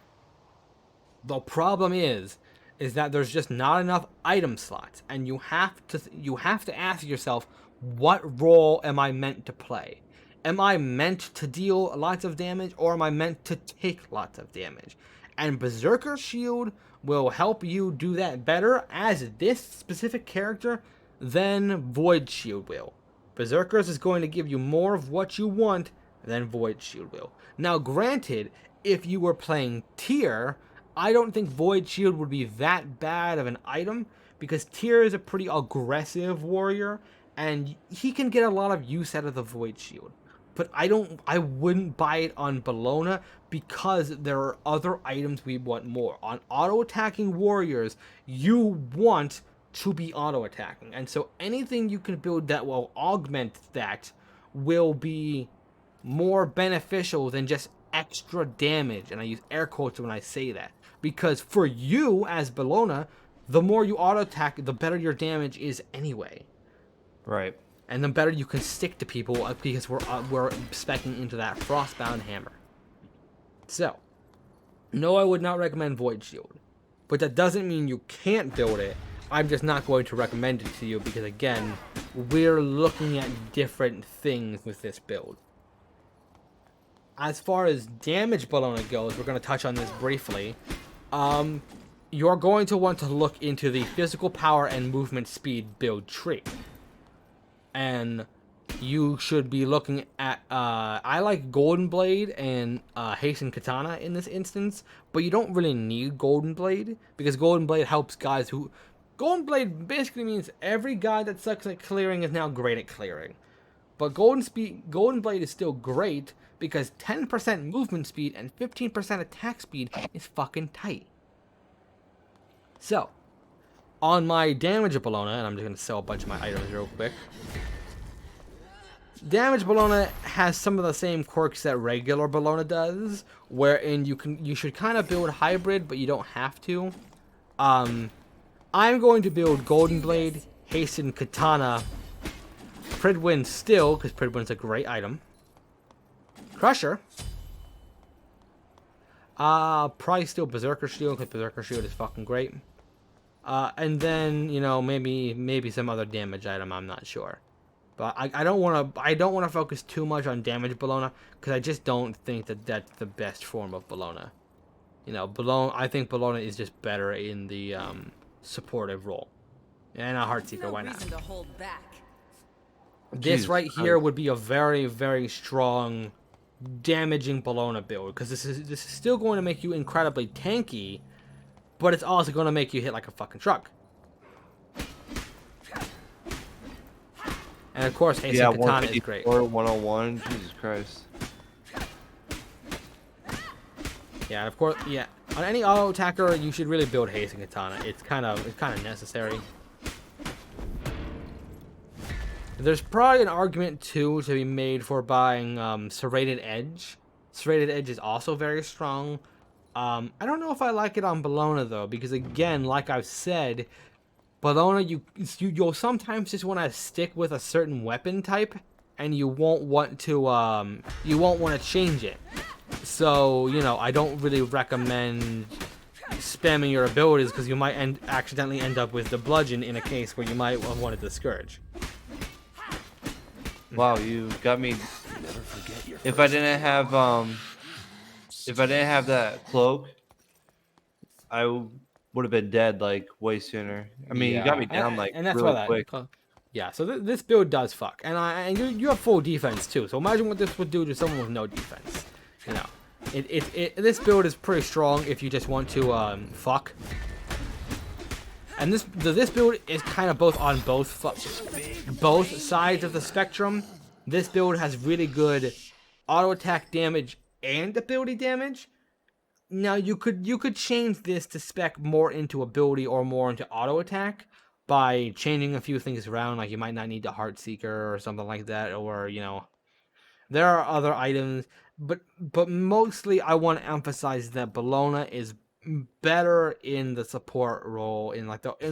A: The problem is that there's just not enough item slots, and you have to ask yourself, what role am I meant to play? Am I meant to deal lots of damage, or am I meant to take lots of damage? And Berserker Shield will help you do that better as this specific character than Void Shield will. Berserkers is going to give you more of what you want than Void Shield will. Now, granted, if you were playing Tyr, I don't think Void Shield would be that bad of an item, because Tyr is a pretty aggressive warrior, and he can get a lot of use out of the Void Shield. But I wouldn't buy it on Belona because there are other items we want more. On auto-attacking warriors, you want to be auto-attacking. And so anything you can build that will augment that will be more beneficial than just extra damage. And I use air quotes when I say that. Because for you, as Belona, the more you auto-attack, the better your damage is anyway.
B: Right.
A: And the better you can stick to people because we're speccing into that Frostbound Hammer. So, no, I would not recommend Void Shield. But that doesn't mean you can't build it. I'm just not going to recommend it to you because, again, we're looking at different things with this build. As far as damage Belona goes, we're going to touch on this briefly. You're going to want to look into the physical power and movement speed build tree. And you should be looking at, I like Golden Blade and Hasten Katana in this instance, but you don't really need Golden Blade, because Golden Blade helps guys who... Golden Blade basically means every guy that sucks at clearing is now great at clearing. But Golden Blade is still great, because 10% movement speed and 15% attack speed is fucking tight. So, on my damage Belona, and I'm just going to sell a bunch of my items real quick. Damage Belona has some of the same quirks that regular Belona does, wherein you should kind of build hybrid, but you don't have to. I'm going to build Golden Blade, Hasten Katana, Pridwin still, because Pridwin's a great item. Crusher. Probably still Berserker Shield, because Berserker Shield is fucking great. And then, you know, maybe some other damage item, I'm not sure. But I don't want to focus too much on damage Belona, because I just don't think that that's the best form of Belona. You know, I think Belona is just better in the supportive role. And a Heartseeker, why not?
F: reason to hold back.
A: This
B: Jesus
A: right here would be a very, very strong damaging Belona build, because this is still going to make you incredibly tanky, but it's also going to make you hit like a fucking truck. And of course, Hasten Katana is great.
B: 101, Jesus Christ.
A: Yeah, of course, yeah. On any auto attacker, you should really build Hasten Katana. It's kind of necessary. There's probably an argument too to be made for buying Serrated Edge. Serrated Edge is also very strong, I don't know if I like it on Belona though, because again, like I've said, Belona, you'll sometimes just want to stick with a certain weapon type, and you won't want to change it. So I don't really recommend spamming your abilities because you might accidentally end up with the bludgeon in a case where you might have wanted the scourge.
B: Wow, you got me.
E: Never forget your
B: If I didn't have that cloak, I would have been dead like way sooner. I mean, you got me down like
A: and that's why
B: really
A: that.
B: quick.
A: Yeah, so this build does fuck, and you have full defense too. So imagine what this would do to someone with no defense. This build is pretty strong if you just want to fuck. And this build is kind of both on both sides of the spectrum. This build has really good auto attack damage and ability damage. Now you could change this to spec more into ability or more into auto attack by changing a few things around, like you might not need the Heart Seeker or something like that, or there are other items, but mostly I want to emphasize that Belona is better in the support role, in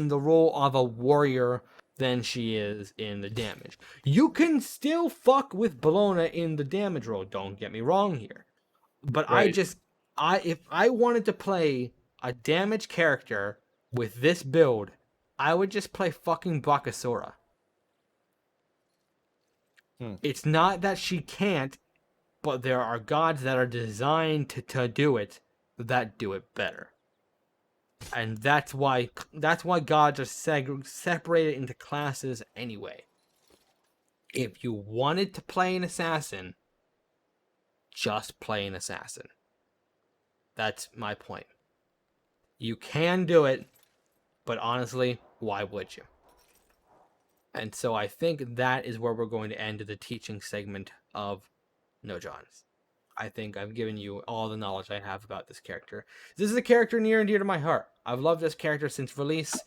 A: the role of a warrior, than she is in the damage. You can still fuck with Belona in the damage role, don't get me wrong here. But
B: Right.
A: if I wanted to play a damage character with this build, I would just play fucking Bakasura. It's not that she can't, but there are gods that are designed to do it that do it better. And that's why gods are separated into classes anyway. If you wanted to play an assassin, just play an assassin. That's my point. You can do it, but honestly, why would you? And so I think that is where we're going to end the teaching segment of No Johns. I think I've given you all the knowledge I have about this character. This is a character near and dear to my heart. I've loved this character since release,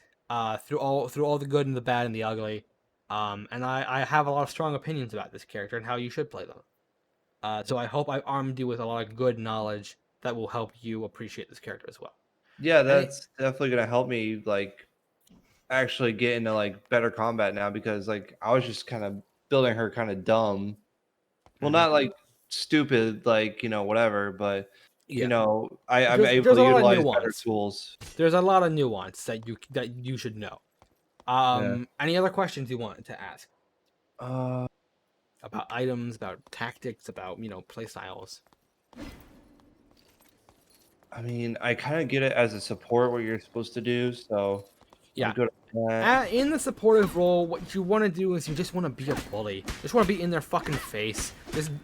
A: through all the good and the bad and the ugly. And I have a lot of strong opinions about this character and how you should play them. So I hope I've armed you with a lot of good knowledge that will help you appreciate this character as well.
B: Yeah, that's definitely gonna help me like actually get into like better combat now because like I was just kind of building her kind of dumb. Well, not like stupid, like whatever, but I'm able
A: There's
B: to
A: a lot of
B: utilize better
A: nuance.
B: tools.
A: There's a lot of nuance that you should know.
B: Yeah.
A: Any other questions you wanted to ask
B: Uh,
A: about items, about tactics, about play styles?
B: I mean, I kind of get it as a support what you're supposed to do, so
A: Yeah.
B: I'm good at that.
A: In the supportive role, what you want to do is you just want to be a bully. Just want to be in their fucking face.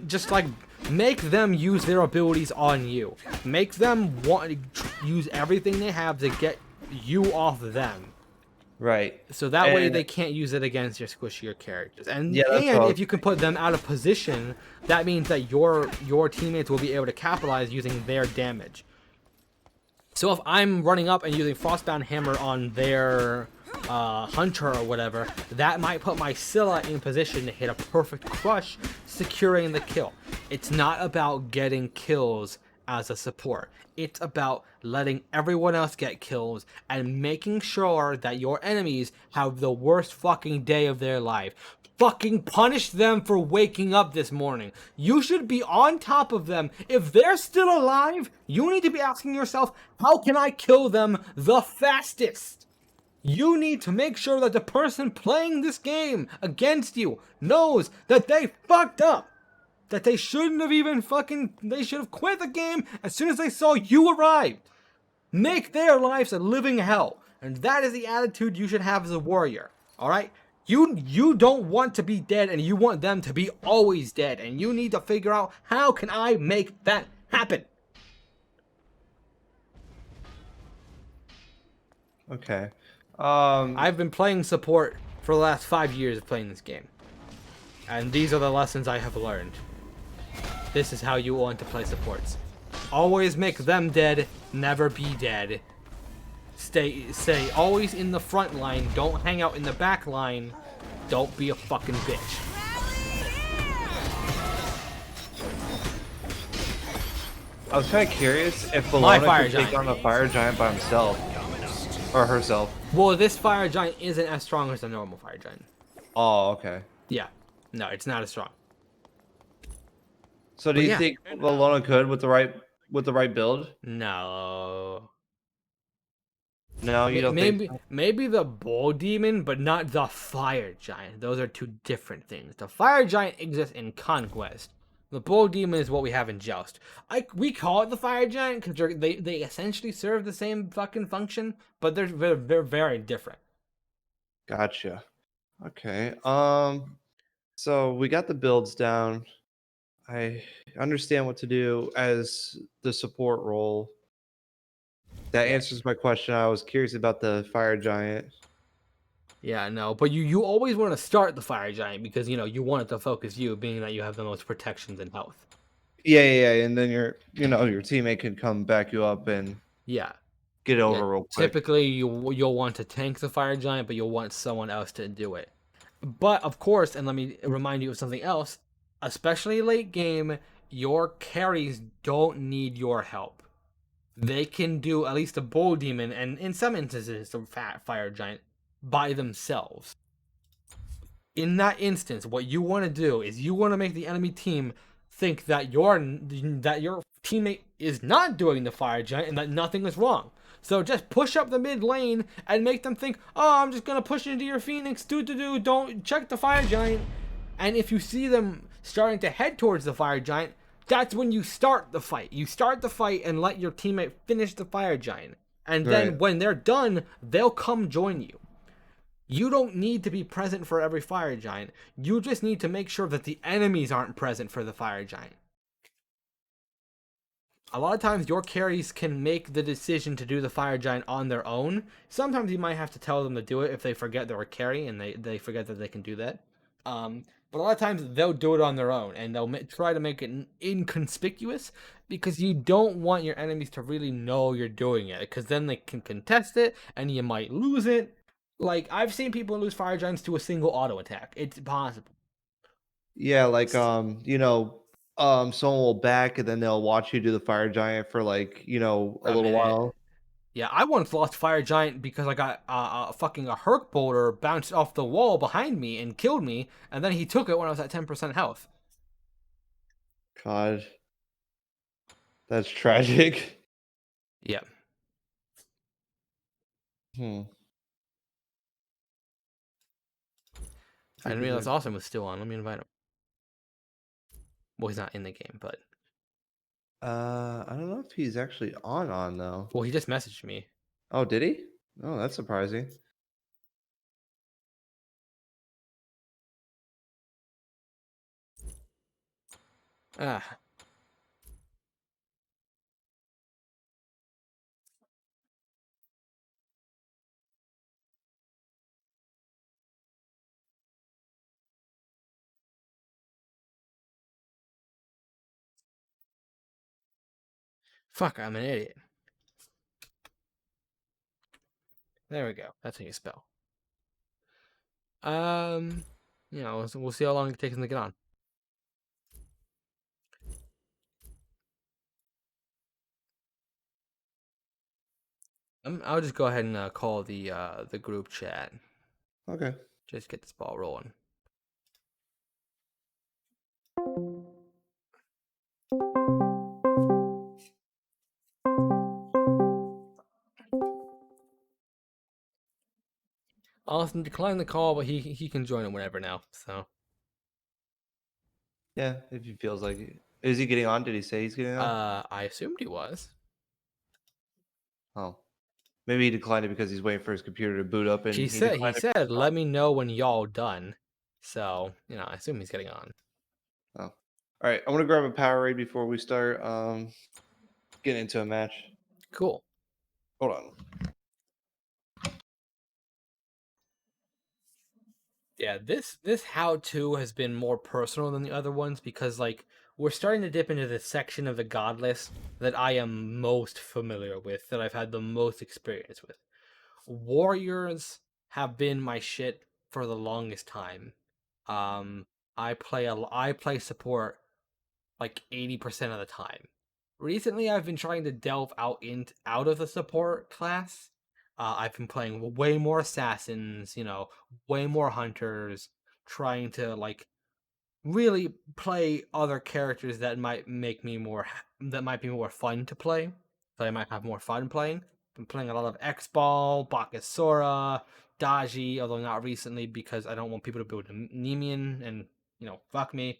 A: Just like make them use their abilities on you. Make them want to use everything they have to get you off them.
B: Right.
A: So that way
B: And-
A: they can't use it against your squishier characters. And
B: Yeah, that's what I was-
A: if you can put them out of position, that means that your teammates will be able to capitalize using their damage. So if I'm running up and using Frostbound Hammer on their Hunter or whatever, that might put my Scylla in position to hit a perfect crush, securing the kill. It's not about getting kills as a support. It's about letting everyone else get kills and making sure that your enemies have the worst fucking day of their life. Fucking punish them for waking up this morning. You should be on top of them. If they're still alive, you need to be asking yourself, how can I kill them the fastest? You need to make sure that the person playing this game against you knows that they fucked up. That they shouldn't have even they should have quit the game as soon as they saw you arrive. Make their lives a living hell. And that is the attitude you should have as a warrior. Alright? You don't want to be dead and you want them to be always dead. And you need to figure out, how can I make that happen?
B: Okay.
A: I've been playing support for the last 5 years of playing this game. And these are the lessons I have learned. This is how you want to play supports. Always make them dead, never be dead. Stay always in the front line, don't hang out in the back line. Don't be a fucking bitch.
B: I was kind of curious if
A: My
B: Belona
A: fire
B: could take
A: giant.
B: on a fire giant by himself or herself.
A: Well, this fire giant isn't as strong as a normal fire giant.
B: Oh, okay.
A: Yeah. No, it's not as strong.
B: So do
A: But
B: you
A: yeah.
B: think Belona could with the right build?
A: No.
B: No, you don't think
A: Maybe
B: so?
A: maybe the bull demon, but not the fire giant. Those are two different things. The fire giant exists in Conquest. The bull demon is what we have in Joust. We call it the fire giant because they essentially serve the same fucking function, but they're very different.
B: Gotcha. Okay. So we got the builds down. I understand what to do as the support role. That
A: Yeah.
B: answers my question. I was curious about the fire giant.
A: Yeah, no, but you always want to start the fire giant because you want it to focus you, being that you have the most protections and health.
B: Yeah, and then your teammate can come back you up and
A: Yeah,
B: get it
A: yeah.
B: over real quick.
A: Typically, you'll want to tank the fire giant, but you'll want someone else to do it. But of course, and let me remind you of something else, especially late game, your carries don't need your help. They can do at least a bull demon, and in some instances, a fat fire giant by themselves. In that instance, what you want to do is you want to make the enemy team think that your teammate is not doing the fire giant and that nothing is wrong. So just push up the mid lane and make them think, "Oh, I'm just gonna push into your Phoenix. Do. Don't check the fire giant." And if you see them starting to head towards the fire giant, that's when you start the fight. You start the fight and let your teammate finish the fire giant. And
B: Right.
A: then when they're done, they'll come join you. You don't need to be present for every fire giant. You just need to make sure that the enemies aren't present for the fire giant. A lot of times your carries can make the decision to do the fire giant on their own. Sometimes you might have to tell them to do it if they forget they're a carry and they forget that they can do that. But a lot of times they'll do it on their own and they'll try to make it inconspicuous because you don't want your enemies to really know you're doing it because then they can contest it and you might lose it. Like I've seen people lose fire giants to a single auto attack. It's possible.
B: Yeah, like someone will back and then they'll watch you do the fire giant for like, a
A: A
B: little
A: minute.
B: while.
A: Yeah, I once lost fire giant because I got a Herc boulder bounced off the wall behind me and killed me, and then he took it when I was at 10% health.
B: God, that's tragic.
A: Yeah,
B: Hmm.
A: I didn't realize Austin was still on. Let me invite him. Well, he's not in the game, but
B: I don't know if he's actually on though.
A: well, he just messaged me.
B: Oh, did he? Oh, that's surprising.
A: Ah, fuck, I'm an idiot. There we go. That's how you spell. Um, we'll see how long it takes him to get on. I'll just go ahead and call the group chat.
B: Okay.
A: Just get this ball rolling. Austin declined the call, but he can join it whenever now. So
B: Yeah, if he feels like it. Is he getting on? Did he say he's getting on?
A: I assumed he was.
B: Oh. Maybe he declined it because he's waiting for his computer to boot up and
A: He
B: he
A: said
B: declined it.
A: let me know when y'all done. So, I assume he's getting on.
B: Oh. All right, I'm gonna grab a Powerade before we start getting into a match.
A: Cool.
B: Hold on.
A: Yeah, this how to has been more personal than the other ones because like we're starting to dip into the section of the god list that I am most familiar with, that I've had the most experience with. Warriors have been my shit for the longest time. Um I play support like 80% of the time. recently I've been trying to delve out of the support class. I've been playing way more assassins, way more hunters, trying to like really play other characters that might be more fun to play. That I might have more fun playing. Been playing a lot of X-Ball, Bakasura, Daji, although not recently because I don't want people to build Nemean and fuck me.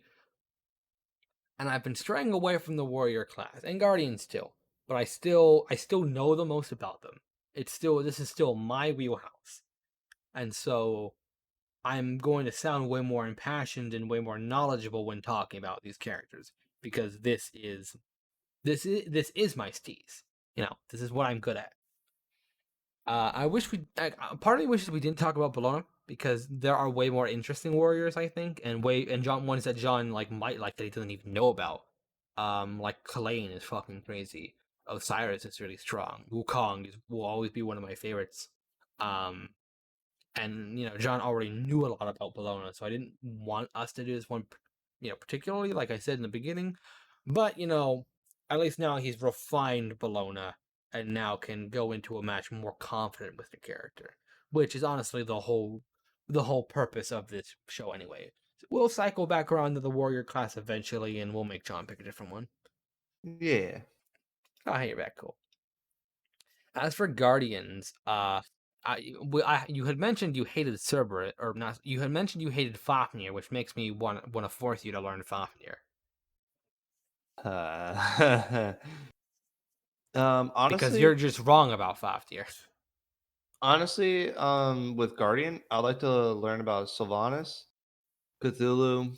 A: And I've been straying away from the warrior class and guardians too, but I still know the most about them. This is still my wheelhouse, and so I'm going to sound way more impassioned and way more knowledgeable when talking about these characters because this is my steez. This is what I'm good at. I wish part of me wishes we didn't talk about Belona because there are way more interesting warriors, I think, and John ones that John might like that he doesn't even know about. Like Kalane is fucking crazy. Osiris is really strong. Will always be one of my favorites. Um, and John already knew a lot about Bologna, so I didn't want us to do this one, particularly like I said in the beginning. But at least now he's refined Bologna and now can go into a match more confident with the character, which is honestly the whole purpose of this show anyway. So we'll cycle back around to the warrior class eventually, and we'll make John pick a different one.
B: Yeah.
A: Oh, hey, you're back. Cool. As for Guardians, you had mentioned you hated Cerberus, or not? You had mentioned you hated Fafnir, which makes me want to force you to learn Fafnir
B: Uh,
A: because
B: honestly,
A: you're just wrong about Fafnir.
B: with Guardian, I'd like to learn about Sylvanas, Cthulhu.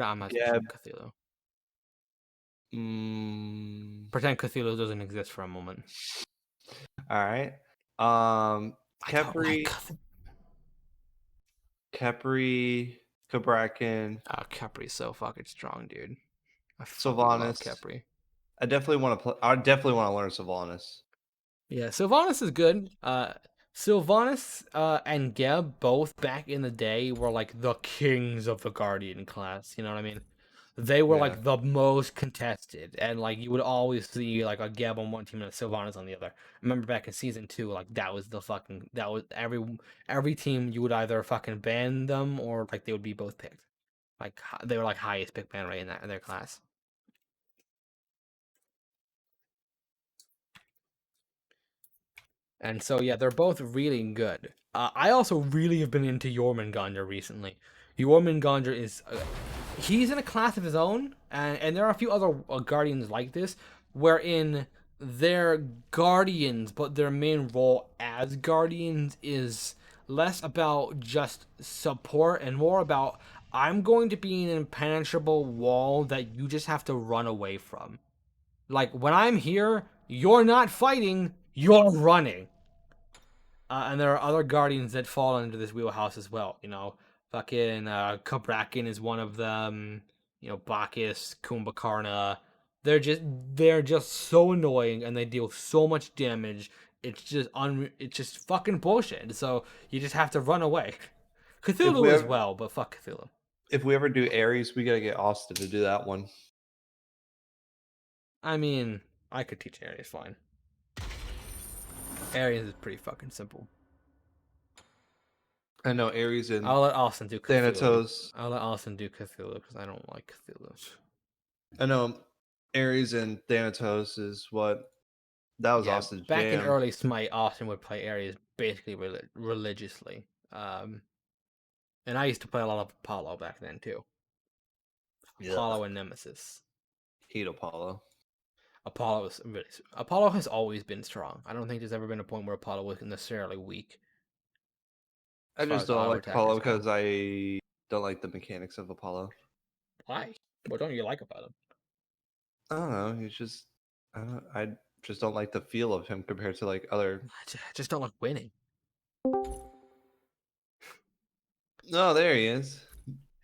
A: I'm not
B: Yeah.
A: teaching Cthulhu.
B: Mm,
A: Pretend Cthulhu doesn't exist for a moment.
B: all right.
A: I don't like
B: Kepri,
A: Cthulhu.
B: Kepri, Cabrakan,
A: Capri's so fucking strong, dude. I fucking love
B: Sylvanas.
A: Capri.
B: I definitely want to play. I definitely want to learn Sylvanas.
A: Yeah, Sylvanas is good. Sylvanas and Geb both back in the day were like the kings of the Guardian class. You know what I mean? They were
B: Yeah.
A: like the most contested, and like you would always see like a Geb on one team and a Sylvanas on the other. I remember back in season 2, like that was every team you would either fucking ban them or like they would be both picked. Like they were like highest pick ban rate in their class. And so yeah, they're both really good. I also really have been into Jormungandr recently. Jormungandr is he's in a class of his own, and there are a few other guardians like this, wherein they're guardians, but their main role as guardians is less about just support and more about I'm going to be an impenetrable wall that you just have to run away from. Like when I'm here, you're not fighting, you're running. And there are other guardians that fall under this wheelhouse as well. Fucking Kabrakin is one of them. Bacchus, Kumbhakarna. They're just so annoying and they deal so much damage. It's just fucking bullshit. So you just have to run away.
B: If we
A: Cthulhu as
B: ever,
A: well, but fuck Cthulhu.
B: if we ever do Ares, we gotta get Austin to do that one.
A: I mean, I could teach Ares fine. Ares is pretty fucking simple.
B: I know Ares and
A: I'll let Austin do Cthulhu.
B: Thanatos.
A: I'll let Austin do Cthulhu because I don't like Cthulhu.
B: I know Ares and Thanatos is what that was
A: Yeah,
B: Austin's
A: back in
B: jam.
A: early Smite, Austin would play Ares basically religiously. And I used to play a lot of Apollo back then too. Apollo and Nemesis.
B: Hate Apollo.
A: Apollo has always been strong. I don't think there's ever been a point where Apollo was necessarily weak.
B: I
A: As far
B: just
A: as
B: don't
A: auto
B: like Apollo
A: attackers go.
B: because I don't like the mechanics of Apollo.
A: Why? What don't you like about him?
B: I don't know. He's just I just don't like the feel of him compared to like other.
A: I just don't like winning.
B: No, there he is.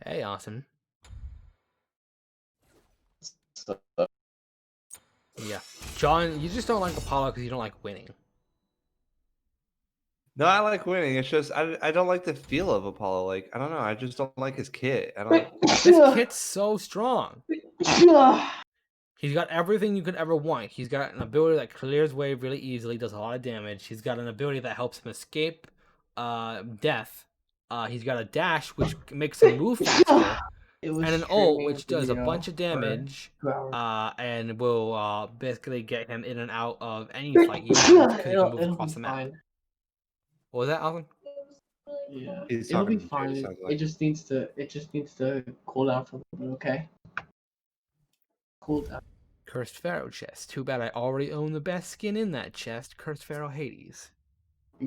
A: Hey, Austin. Yeah, John, you just don't like Apollo because you don't like winning.
B: No, I like winning. It's just I don't like the feel of Apollo. Like I don't know. I just don't like his kit. I don't.
A: This kit's so strong. He's got everything you could ever want. He's got an ability that clears wave really easily, does a lot of damage. He's got an ability that helps him escape death. He's got a dash, which makes him move faster.
G: It was
A: And an ult,
G: streaming
A: which does a
G: video
A: bunch of
G: for
A: damage,
G: 2 hours.
A: and will basically get him in and out of any fight he wants because he can move
G: It'll
A: across
G: be
A: the map.
G: fine.
A: What was that, Alvin?
G: Yeah,
B: He's
G: it'll be
B: talking to Jay,
G: fine.
B: sounds like.
G: It just needs to cool down for a little bit, okay? Cool down.
A: Cursed Pharaoh chest. Too bad I already own the best skin in that chest, Cursed Pharaoh Hades.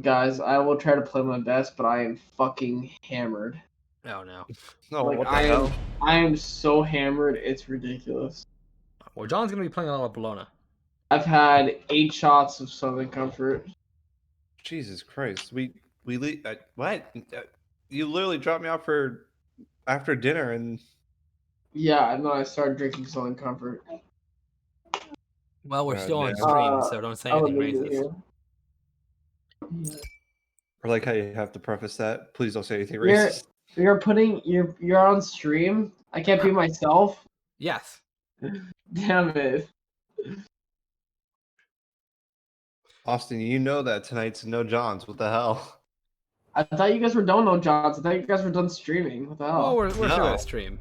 G: Guys, I will try to play my best, but I am fucking hammered.
A: Oh no.
B: No,
G: Like,
B: what the hell?
G: I am so hammered, it's ridiculous.
A: Well, John's gonna be playing a lot of Belona.
G: I've had 8 shots of Southern Comfort.
B: Jesus Christ. What? You literally dropped me off for after dinner and
G: Yeah, and then I started drinking Southern Comfort.
A: Well, we're
B: God
A: still on
B: damn.
A: stream, so don't say
G: I'll
A: anything
G: leave it
A: racist.
G: here.
B: I like how you have to preface that. Please don't say anything
G: You're-
B: racist.
G: You're on stream. I can't be myself.
A: Yes.
G: Damn it.
B: Austin, you know that tonight's no Johns. What the hell?
G: I thought you guys were done, no Johns. I thought you guys were done streaming. What the hell?
A: Well, we're still
B: No.
A: gonna stream.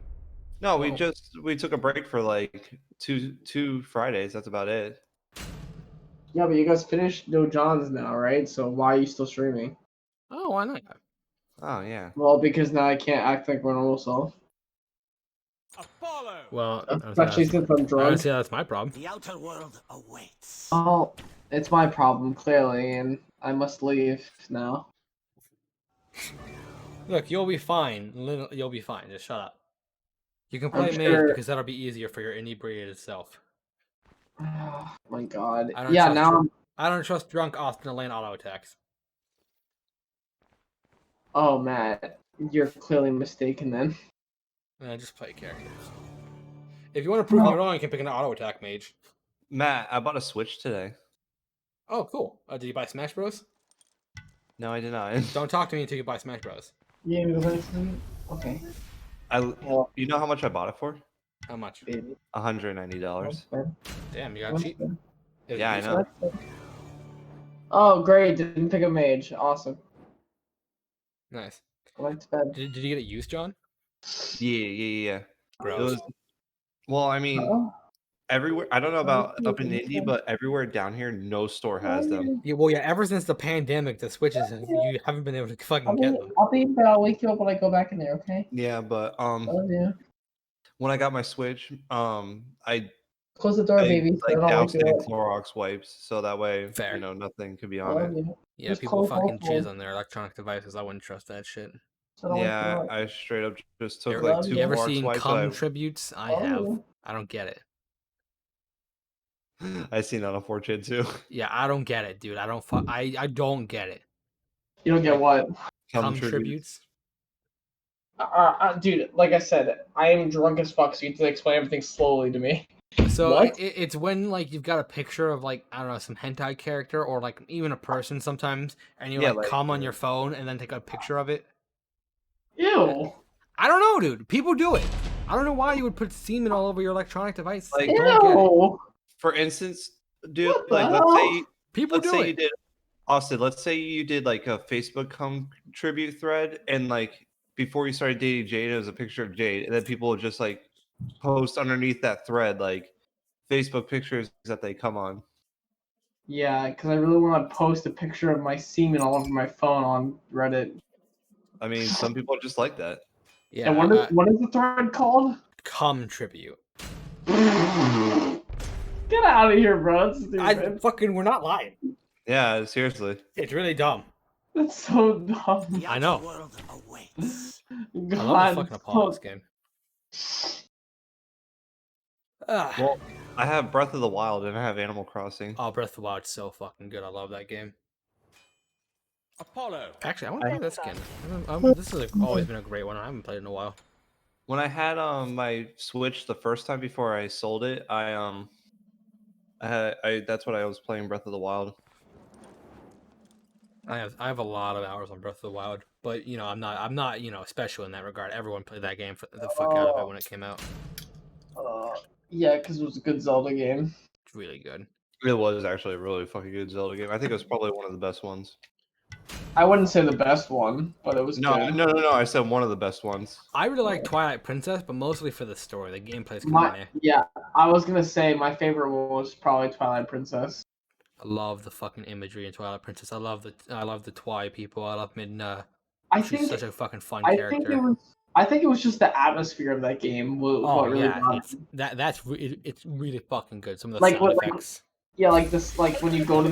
B: No,
A: Well-
B: we took a break for like two Fridays. That's about it.
G: Yeah, but you guys finished no Johns now, right? So why are you still streaming?
A: Oh, why not?
B: Oh yeah.
G: Well, because now I can't act like my normal self.
E: Apollo!
A: Well, I don't
G: Especially
A: see
G: since I'm
A: I don't
G: drunk.
A: see how that's my problem.
E: The outer world awaits.
G: Oh, it's my problem, clearly, and I must leave now.
A: Look, you'll be fine. You'll be fine. Just shut up. You can play
G: I'm
A: mage
G: sure-
A: because that'll be easier for your inebriated self.
G: Oh my god.
A: I don't
G: Yeah,
A: trust
G: now
A: you.
G: I'm.
A: I don't trust drunk Austin to land auto attacks.
G: Oh, Matt. You're clearly mistaken then.
A: Just play characters. If you want to prove me wrong, you can pick an auto attack mage.
B: Matt, I bought a Switch today.
A: Oh, cool. Did you buy Smash Bros?
B: No, I did not.
A: Don't talk to me until you buy Smash Bros.
G: Yeah, okay. Well,
B: You know how much I bought it for?
A: How much?
G: baby.
B: $190.
A: Damn, you got cheap. Is it
B: Yeah, I
A: used?
B: know.
G: Oh, great. Didn't pick a mage. Awesome.
A: Nice.
G: I went to bed.
A: Did you get it used, John?
B: Yeah. It
A: Gross.
B: was. Well, I mean,
G: Oh.
B: everywhere. I don't know about up in Indy, but everywhere down here, no store has them.
A: Yeah, well, yeah. Ever since the pandemic, the Switches you haven't been able to fucking get them.
G: But I'll wake you up when I go back in there, okay?
B: Yeah, but
G: Love you.
B: when I got my Switch, I
G: Close the door, baby. So I
B: like
G: don't
B: doused
G: wake
B: it
G: you
B: in
G: up.
B: Clorox wipes, so that way
A: Fair.
B: nothing could be
G: I
B: on
G: love
B: it.
G: you.
A: Yeah,
G: Just
A: people
G: close
A: fucking
G: both
A: jizz
G: doors.
A: on their electronic devices. I wouldn't trust that shit.
G: So I don't wake you
B: Yeah,
G: up.
B: I straight up just took
A: You
B: like
G: love
B: 2
A: You ever
B: Clorox
A: seen
B: wipes.
A: cum tributes? I have.
G: Oh.
A: I don't get it.
B: I seen that on 4chan too.
A: Yeah, I don't get it, dude. I don't get it.
G: You don't get what?
A: Cum tributes.
G: Dude, like I said, I am drunk as fuck, so you have to explain everything slowly to me.
A: So
G: What?
A: it's when like you've got a picture of like I don't know some hentai character or like even a person sometimes, and you
B: Yeah,
A: like
B: like-
A: cum on your phone and then take a picture of it.
G: Ew.
A: I don't know, dude. People do it. I don't know why you would put semen all over your electronic device.
B: Like-
A: I don't get it.
G: Ew.
B: For instance, dude,
G: What the
B: like
G: hell?
A: People
B: let's
A: do
B: say you
A: it.
B: did Austin, let's say you did like a Facebook cum tribute thread, and like before you started dating Jade, it was a picture of Jade, and then people would just like post underneath that thread like Facebook pictures that they come on.
G: Yeah, because I really want to post a picture of my semen all over my phone on Reddit.
B: I mean, some people just like that.
A: Yeah,
G: And what is the thread called?
A: cum tribute.
G: Get out of here, bro. That's stupid.
A: We're not lying.
B: Yeah, seriously.
A: It's really dumb.
G: That's so dumb.
E: The
A: I know.
E: outer world awaits.
G: God,
A: I love the fucking
G: so-
A: Apollo skin. Ah.
B: Well, I have Breath of the Wild and I have Animal Crossing.
A: Oh, Breath of the Wild's so fucking good. I love that game.
E: Apollo!
A: Actually, I want to play this skin. This has always been a great one. I haven't played it in a while.
B: When I had my Switch the first time before I sold it, I that's what I was playing, Breath of the Wild.
A: I have a lot of hours on Breath of the Wild, but you know I'm not special in that regard. Everyone played that game for the fuck out of it when it came out.
G: Yeah, because it was a good Zelda game.
A: It's really good.
B: It was actually a really fucking good Zelda game. I think it was probably one of the best ones.
G: I wouldn't say the best one, but it was
B: No,
G: good.
B: no. I said one of the best ones.
A: I really like Twilight Princess, but mostly for the story. The gameplay's kind of meh.
G: Yeah, I was gonna say my favorite one was probably Twilight Princess.
A: I love the fucking imagery in Twilight Princess. I love the Twi people. I love Midna.
G: I
A: She's
G: think
A: such a fucking fun
G: I think
A: character.
G: it was I think it was just the atmosphere of that game was
A: Oh
G: what really
A: yeah,
G: got
A: it's
G: me.
A: it's really fucking good. Some of the
G: Like
A: sound
G: what
A: effects.
G: yeah, like this like when you go to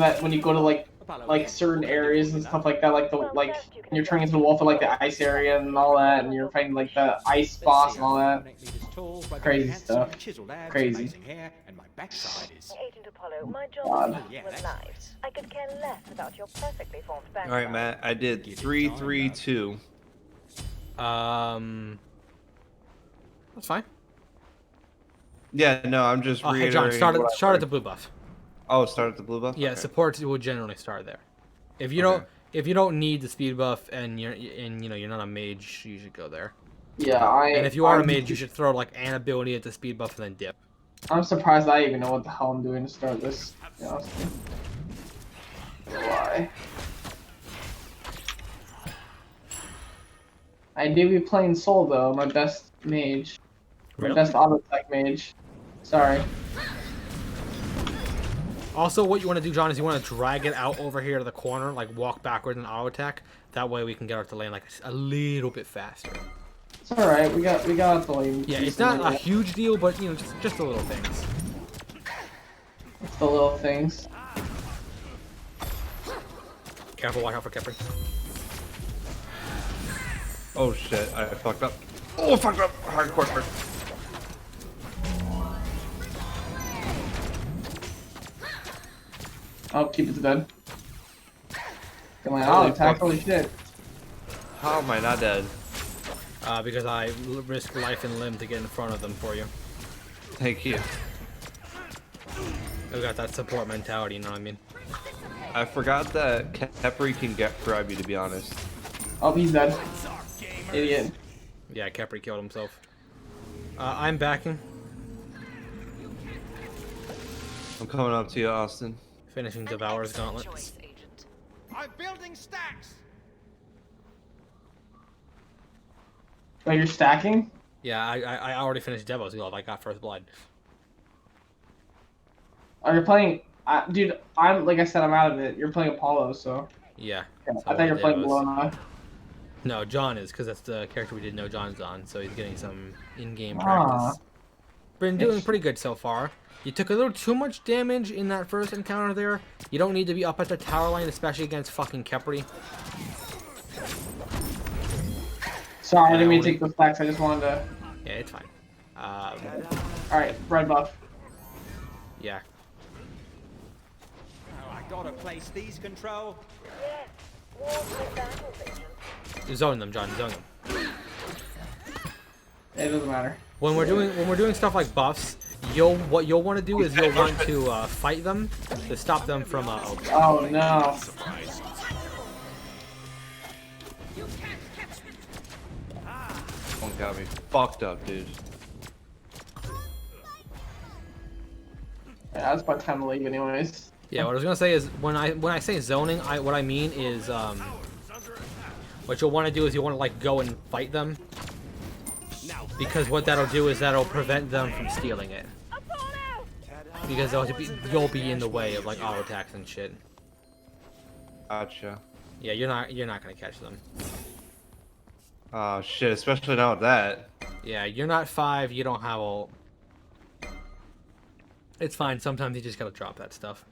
G: like certain areas and stuff like that, like the like when you're turning into the wolf of like the ice area and all that, and you're fighting like the ice boss and all that. Crazy stuff. Crazy.
H: Agent Apollo, my job
G: God.
H: is with lives. I could care less about your perfectly formed
B: All
H: background.
B: right, Matt. I did 3-3-2.
A: That's fine.
B: Yeah, no, I'm just
A: Oh, hey
B: reiterating.
A: John,
B: what I
A: start at
B: heard.
A: the blue buff.
B: Oh, start at the blue buff.
A: Yeah,
B: Okay.
A: support will generally start there. If you
B: Okay.
A: don't need the speed buff and you're not a mage, you should go there.
G: Yeah,
A: And if you are a mage, you should throw like an ability at the speed buff and then dip.
G: I'm surprised I even know what the hell I'm doing to start this. To be honest with you. Why? I do be playing Soul though, my best mage. My
A: Really?
G: best auto attack mage. Sorry.
A: Also, what you want to do, John, is you want to drag it out over here to the corner, like walk backwards and auto attack. That way we can get out to lane like a little bit faster.
G: It's alright, we got out the lane.
A: Yeah, it's not a huge deal, but just the little things.
G: It's the little things.
A: Careful, watch out for Kepri.
B: Oh shit! I fucked up. Oh, I fucked up. Hardcore.
G: Oh, keep it to dead. Come on, auto attack, holy shit.
B: How am I not dead?
A: Because I risk life and limb to get in front of them for you.
B: Thank you.
A: I've got that support mentality, you know what I mean?
B: I forgot that Kepri can get grab you, to be honest.
G: Oh, he's dead. Idiot.
A: Yeah, Kepri killed himself. I'm backing.
B: I'm coming up to you, Austin.
A: Finishing Devour's Gauntlets.
E: I'm building stacks.
G: Oh, you're stacking?
A: Yeah, I already finished Devo's Glove. I got first blood.
G: Oh, you're playing... dude, like I said, I'm out of it. You're playing Apollo, so...
A: Yeah.
G: I thought you were playing Belona.
A: No, John is, because that's the character we didn't know John's on, so he's getting some in-game
G: Ah.
A: practice. Been doing pretty good so far. You took a little too much damage in that first encounter there. You don't need to be up at the tower line, especially against fucking Kepri.
G: Sorry, I didn't mean to take the stacks. I just wanted to...
A: Yeah, it's fine.
G: Alright, red buff.
A: Yeah.
E: Oh, I gotta place these control.
H: Yes, walk with battles, Agent.
A: Zone them, John. Zone them.
G: It doesn't matter.
A: When we're doing stuff like buffs, what you'll want to do is you'll want to fight them to stop them from.
G: Oh no!
B: One got me fucked up, dude.
G: Yeah, that's about time to leave, anyways.
A: Yeah, what I was gonna say is when I say zoning, what I mean is what you'll want to do is you want to like go and fight them, because what that'll do is that'll prevent them from stealing it. Because you'll be in the way of like auto attacks and shit.
B: Gotcha.
A: Yeah, you're not gonna catch them.
B: Oh shit! Especially now with that.
A: Yeah, you're not 5. You don't have ult. It's fine. Sometimes you just gotta drop that stuff.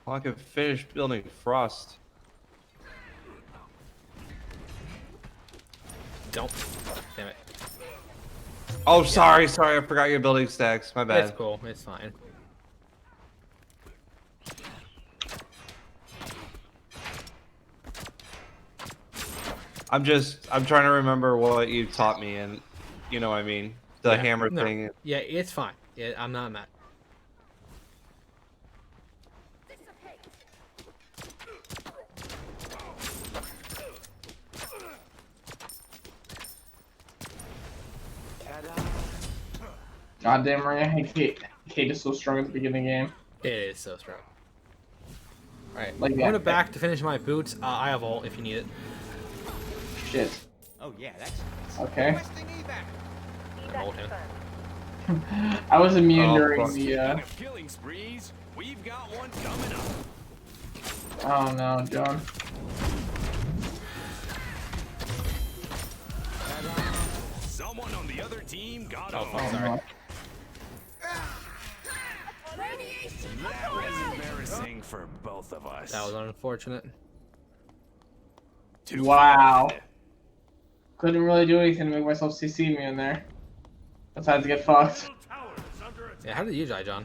B: Well, I can finish building Frost.
A: Don't. Damn it.
B: Oh, sorry. I forgot your building stacks. My bad.
A: It's cool. It's fine.
B: I'm trying to remember what you taught me, and you know what I mean. The
A: Yeah,
B: hammer
A: no.
B: thing.
A: Yeah, it's fine. Yeah, I'm not mad.
G: Goddamn right, Kate is so strong at the beginning of the game.
A: It is so strong. Alright,
G: Like
A: I'm going
G: that.
A: back to finish my boots. I have ult if you need it.
G: Shit.
E: Oh yeah, that's
G: Okay.
E: requesting evac.
A: Hold him.
G: I was immune
B: Oh,
G: during
B: fuck.
G: the.
I: Killing sprees. We've got one coming up.
G: Oh no, John.
I: Someone on the other team got
A: Oh,
I: owned.
A: fuck, sorry.
I: That was embarrassing for both of us.
A: That was unfortunate.
I: Too
G: Wow.
I: bad.
G: Couldn't really do anything to make myself CC me in there. Besides get fucked.
A: Yeah, how did you die, John?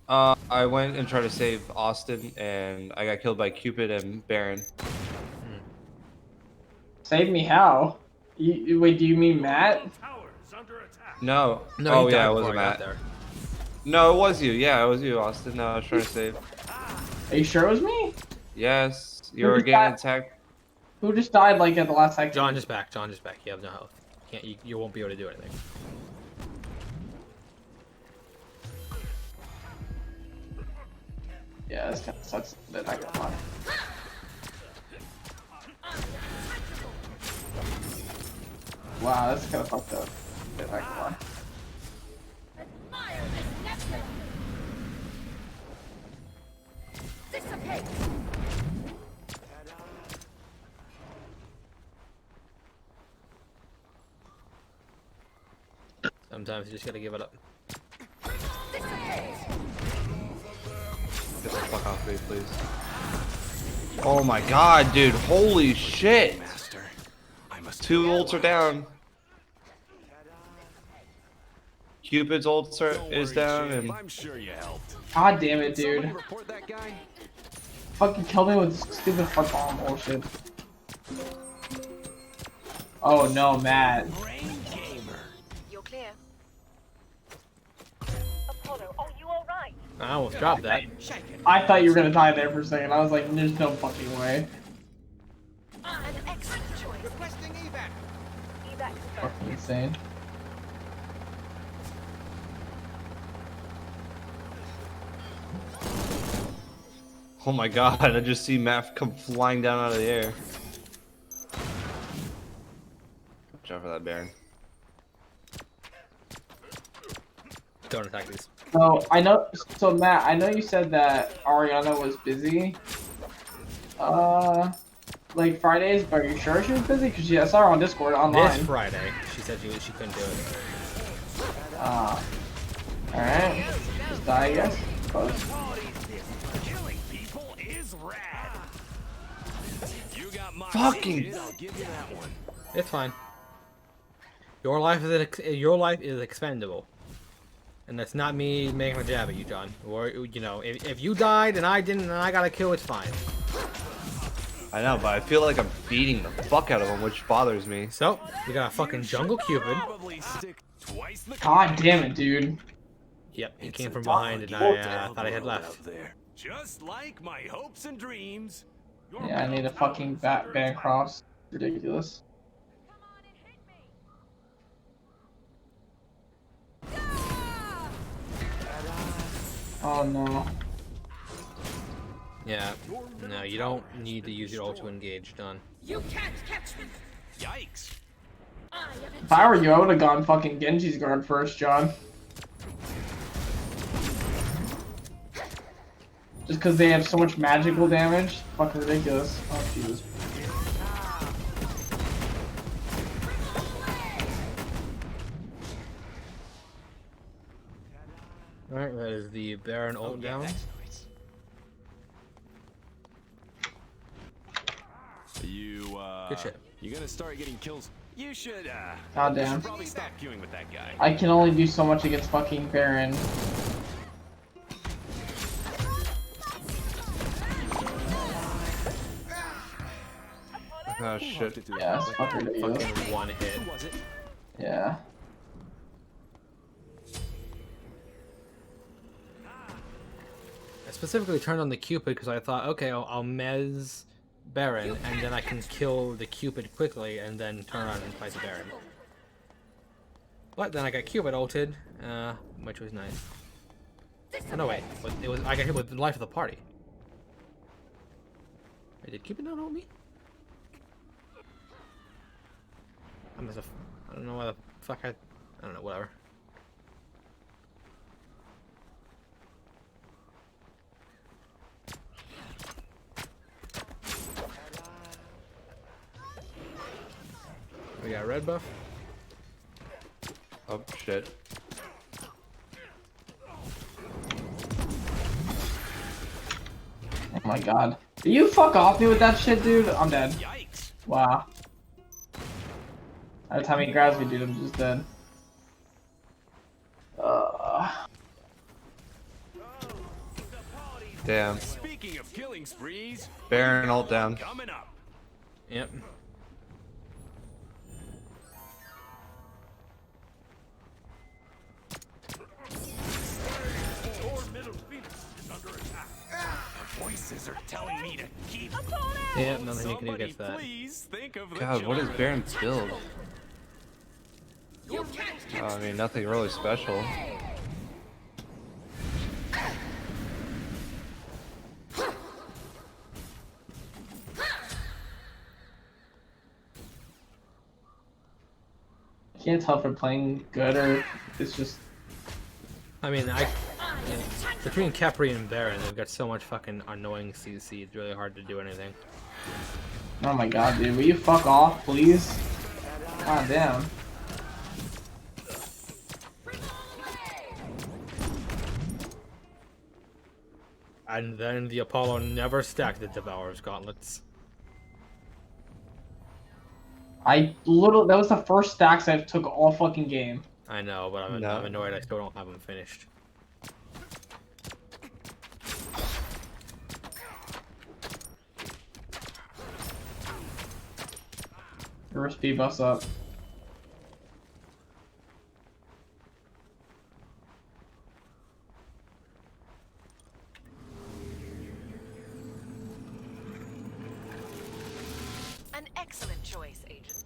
B: I went and tried to save Austin, and I got killed by Cupid and Baron.
G: Save me how? Wait, do you mean Matt?
B: No.
A: No,
B: Oh
A: you
B: yeah,
A: died
B: it
A: before
B: wasn't
A: I got
B: Matt.
A: there.
B: No, it was you. Yeah, it was you, Austin. No, I was trying to save.
G: Are you sure it was me?
B: Yes, you were
G: just
B: getting
G: died?
B: attacked.
G: Who just died like at the last second?
A: John just back. John just back. You have no health. You won't be able to do anything.
G: Yeah, this kind of sucks. That I got one. Wow, that's kind of fucked up. That I got one.
A: Sometimes you just gotta give it up.
B: Get the fuck off me, please. Oh my god, dude. Holy shit.
I: Master, I must.
B: Two ults are down. Cupid's ult
I: Don't
B: is
I: worry,
B: down,
I: Chip,
B: and
I: I'm sure you helped.
G: God damn it,
I: Somebody
G: dude.
I: report that guy?
G: Fucking kill me with this stupid heart bomb bullshit. Oh no, Matt.
I: Brain gamer.
H: You're clear. Apollo, are you alright?
A: I almost dropped that.
G: I thought you were gonna die there for a second. I was like, there's no fucking way.
H: An excellent choice.
E: Requesting evac.
H: Evac confirmed.
G: Fucking insane.
B: oh my god, I just see Matt come flying down out of the air. Watch out for that Baron.
A: Don't attack these.
G: So I know. So Matt, I know you said that Ariana was busy. Like Fridays, but are you sure she was busy? Cause I saw her on Discord online.
A: This Friday, she said she couldn't do it.
G: Alright. Just die, I guess. Close.
I: Killing people is rad. You got my
B: Fucking-
I: kid, I'll give you that one.
A: It's fine. Your life is expendable, and that's not me making a jab at you, John. Or you know, if you died and I didn't, and I got a kill, it's fine.
B: I know, but I feel like I'm beating the fuck out of him, which bothers me.
A: So we got a fucking jungle Cupid.
I: Probably stick twice the
G: God damn it, dude.
A: Yep, he
I: It's
A: came
I: a
A: from
I: dog
A: behind, and
I: eat
A: I
I: dog
A: thought I had
I: world
A: left.
I: out there. Just like my hopes and dreams. Your
G: Yeah, I need a
I: middle
G: fucking
I: tower's under
G: Batman
I: attack.
G: cross. Ridiculous. Oh no.
A: Yeah, no, you don't need to use your ult to engage, John.
C: You can't catch me.
I: Yikes.
G: If I were you, I would have gone fucking Genji's guard first, John. Just because they have so much magical damage. Fucking ridiculous. Oh, Jesus.
A: Alright, that is the Baron ult down.
E: That's nice.
A: Good shit.
I: You gonna start getting kills? You should,
G: God
I: you
G: damn.
I: should probably stop queuing with that guy.
G: I can only do so much against fucking Baron.
B: Oh shit.
G: Yeah, it's fucking ridiculous.
A: Fucking one hit.
E: Who was it?
G: Yeah.
A: I specifically turned on the Cupid because I thought, okay, I'll mez Baron, and then I can kill the Cupid quickly, and then turn on and fight the Baron. But then I got Cupid ulted, which was nice. Oh, no wait, but it was I got hit with the life of the party. Wait, did Cupid not ult me? I don't know why the fuck I don't know, whatever. We got a red buff.
B: Oh shit.
G: Oh my god. Do you fuck off me with that shit, dude? I'm dead.
E: Yikes.
G: Wow. Every time he grabs me, dude, I'm just dead.
B: Damn.
I: Speaking of killing sprees,
B: Baron ult down.
I: coming up.
A: Yep.
I: Voices are telling me to keep.
A: Yep, nothing you can do
I: Somebody
A: against that.
I: please think of the
B: God, what is
I: children.
B: Baron's build? I mean, nothing really special.
G: I can't tell if they're playing good or it's just.
A: I mean, between Capri and Baron, they've got so much fucking annoying CC. It's really hard to do anything.
G: Oh my god, dude. Will you fuck off, please? God damn.
A: And then the Apollo never stacked the Devourer's Gauntlets.
G: That was the first stacks I took all fucking game.
A: I know, but I'm
B: No.
A: annoyed I still don't have them finished.
G: Reverse B bus up.
H: An excellent choice, Agent.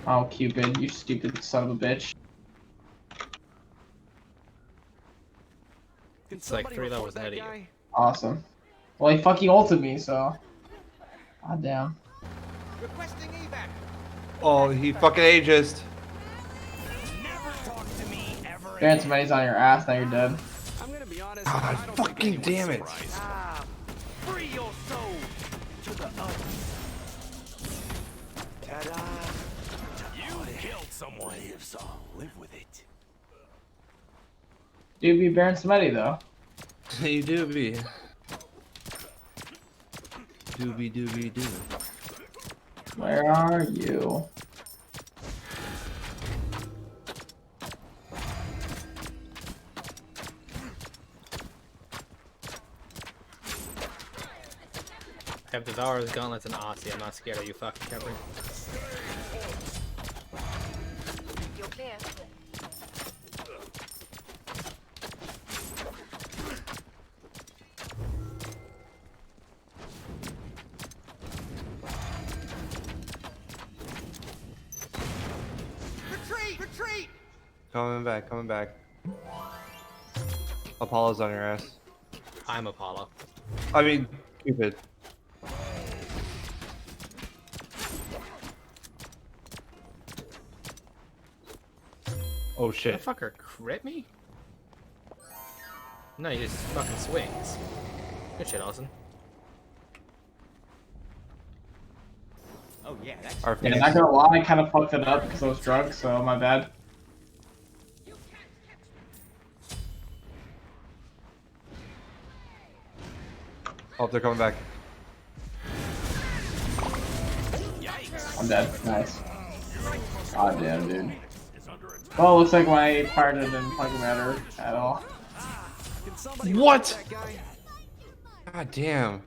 G: Oh, Cupid, you stupid son of a bitch.
A: It's like 3 levels ahead of you.
G: Awesome. Well, he fucking ulted me, so. God damn.
E: Requesting evac.
B: Oh, he fucking ageist.
I: Never talk to me ever
G: Baron
I: again.
G: somebody's on your ass, now you're dead.
I: I'm gonna be honest.
B: God,
I: I don't think
B: fucking
I: anyone's
B: damn it.
I: surprised.
E: Ah, free your soul to the other. Ta-da.
I: You killed someone. Lives on. Live with it.
G: Dude, be Baron somebody though.
B: You do be. Doobie doobie doo.
G: Where are you?
A: I have Devourer's Gauntlets and Aussie. I'm not scared of you fucking Capri.
H: You're clear.
E: Retreat! Retreat!
B: Coming back, coming back. Apollo's on your ass.
A: I'm Apollo.
B: I mean, Cupid. Oh
A: That
B: shit.
A: fucker crit me? No, he just fucking swings. Good shit, Austin.
E: Oh yeah, that's
B: Our
G: Yeah,
B: fans.
G: not gonna lie, I kind of fucked it up because I was drunk, so my bad.
B: Oh, they're coming back.
G: I'm dead. Nice. God damn, dude. Well, looks like my part didn't fucking matter at all.
E: Can somebody
B: What?
E: revive that guy?
B: God damn.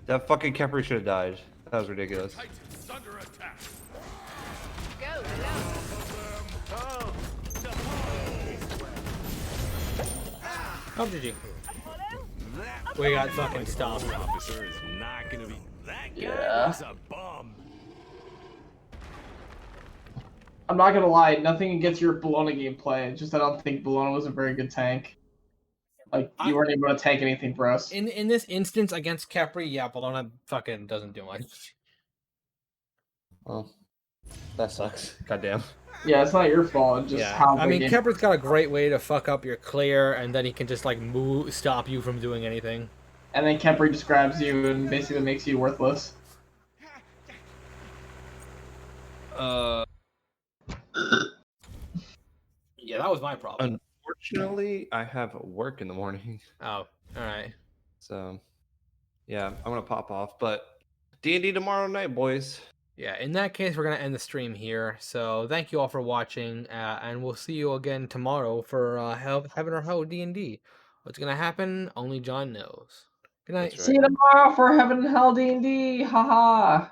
B: That fucking Kemper should have died. That was ridiculous.
E: Titans under attack.
C: Go,
E: Oh,
A: Oh, GG. We got fucking stopped.
I: Officer is not gonna be. That guy
G: Yeah.
I: was a bum.
G: I'm not gonna lie, nothing against your Belona gameplay. It's just I don't think Belona was a very good tank. Like you weren't able to tank anything for us.
A: In this instance against Capri, yeah, Belona fucking doesn't do much.
B: Well, that sucks. Goddamn.
G: Yeah, it's not your fault. It's just
A: Yeah,
G: how
A: I
G: the
A: mean,
G: game.
A: Capri's got a great way to fuck up your clear, and then he can just like stop you from doing anything.
G: And then Kemper just grabs you and basically makes you worthless.
A: Yeah, that was my problem.
B: Unfortunately, I have work in the morning,
A: Oh, all right.
B: so yeah, I'm gonna pop off. But D&D tomorrow night, boys.
A: Yeah, in that case, we're gonna end the stream here. So thank you all for watching, and we'll see you again tomorrow for Heaven or Hell D&D. What's gonna happen? Only John knows. Good night.
B: That's right.
G: See you tomorrow for Heaven and Hell D&D. Haha.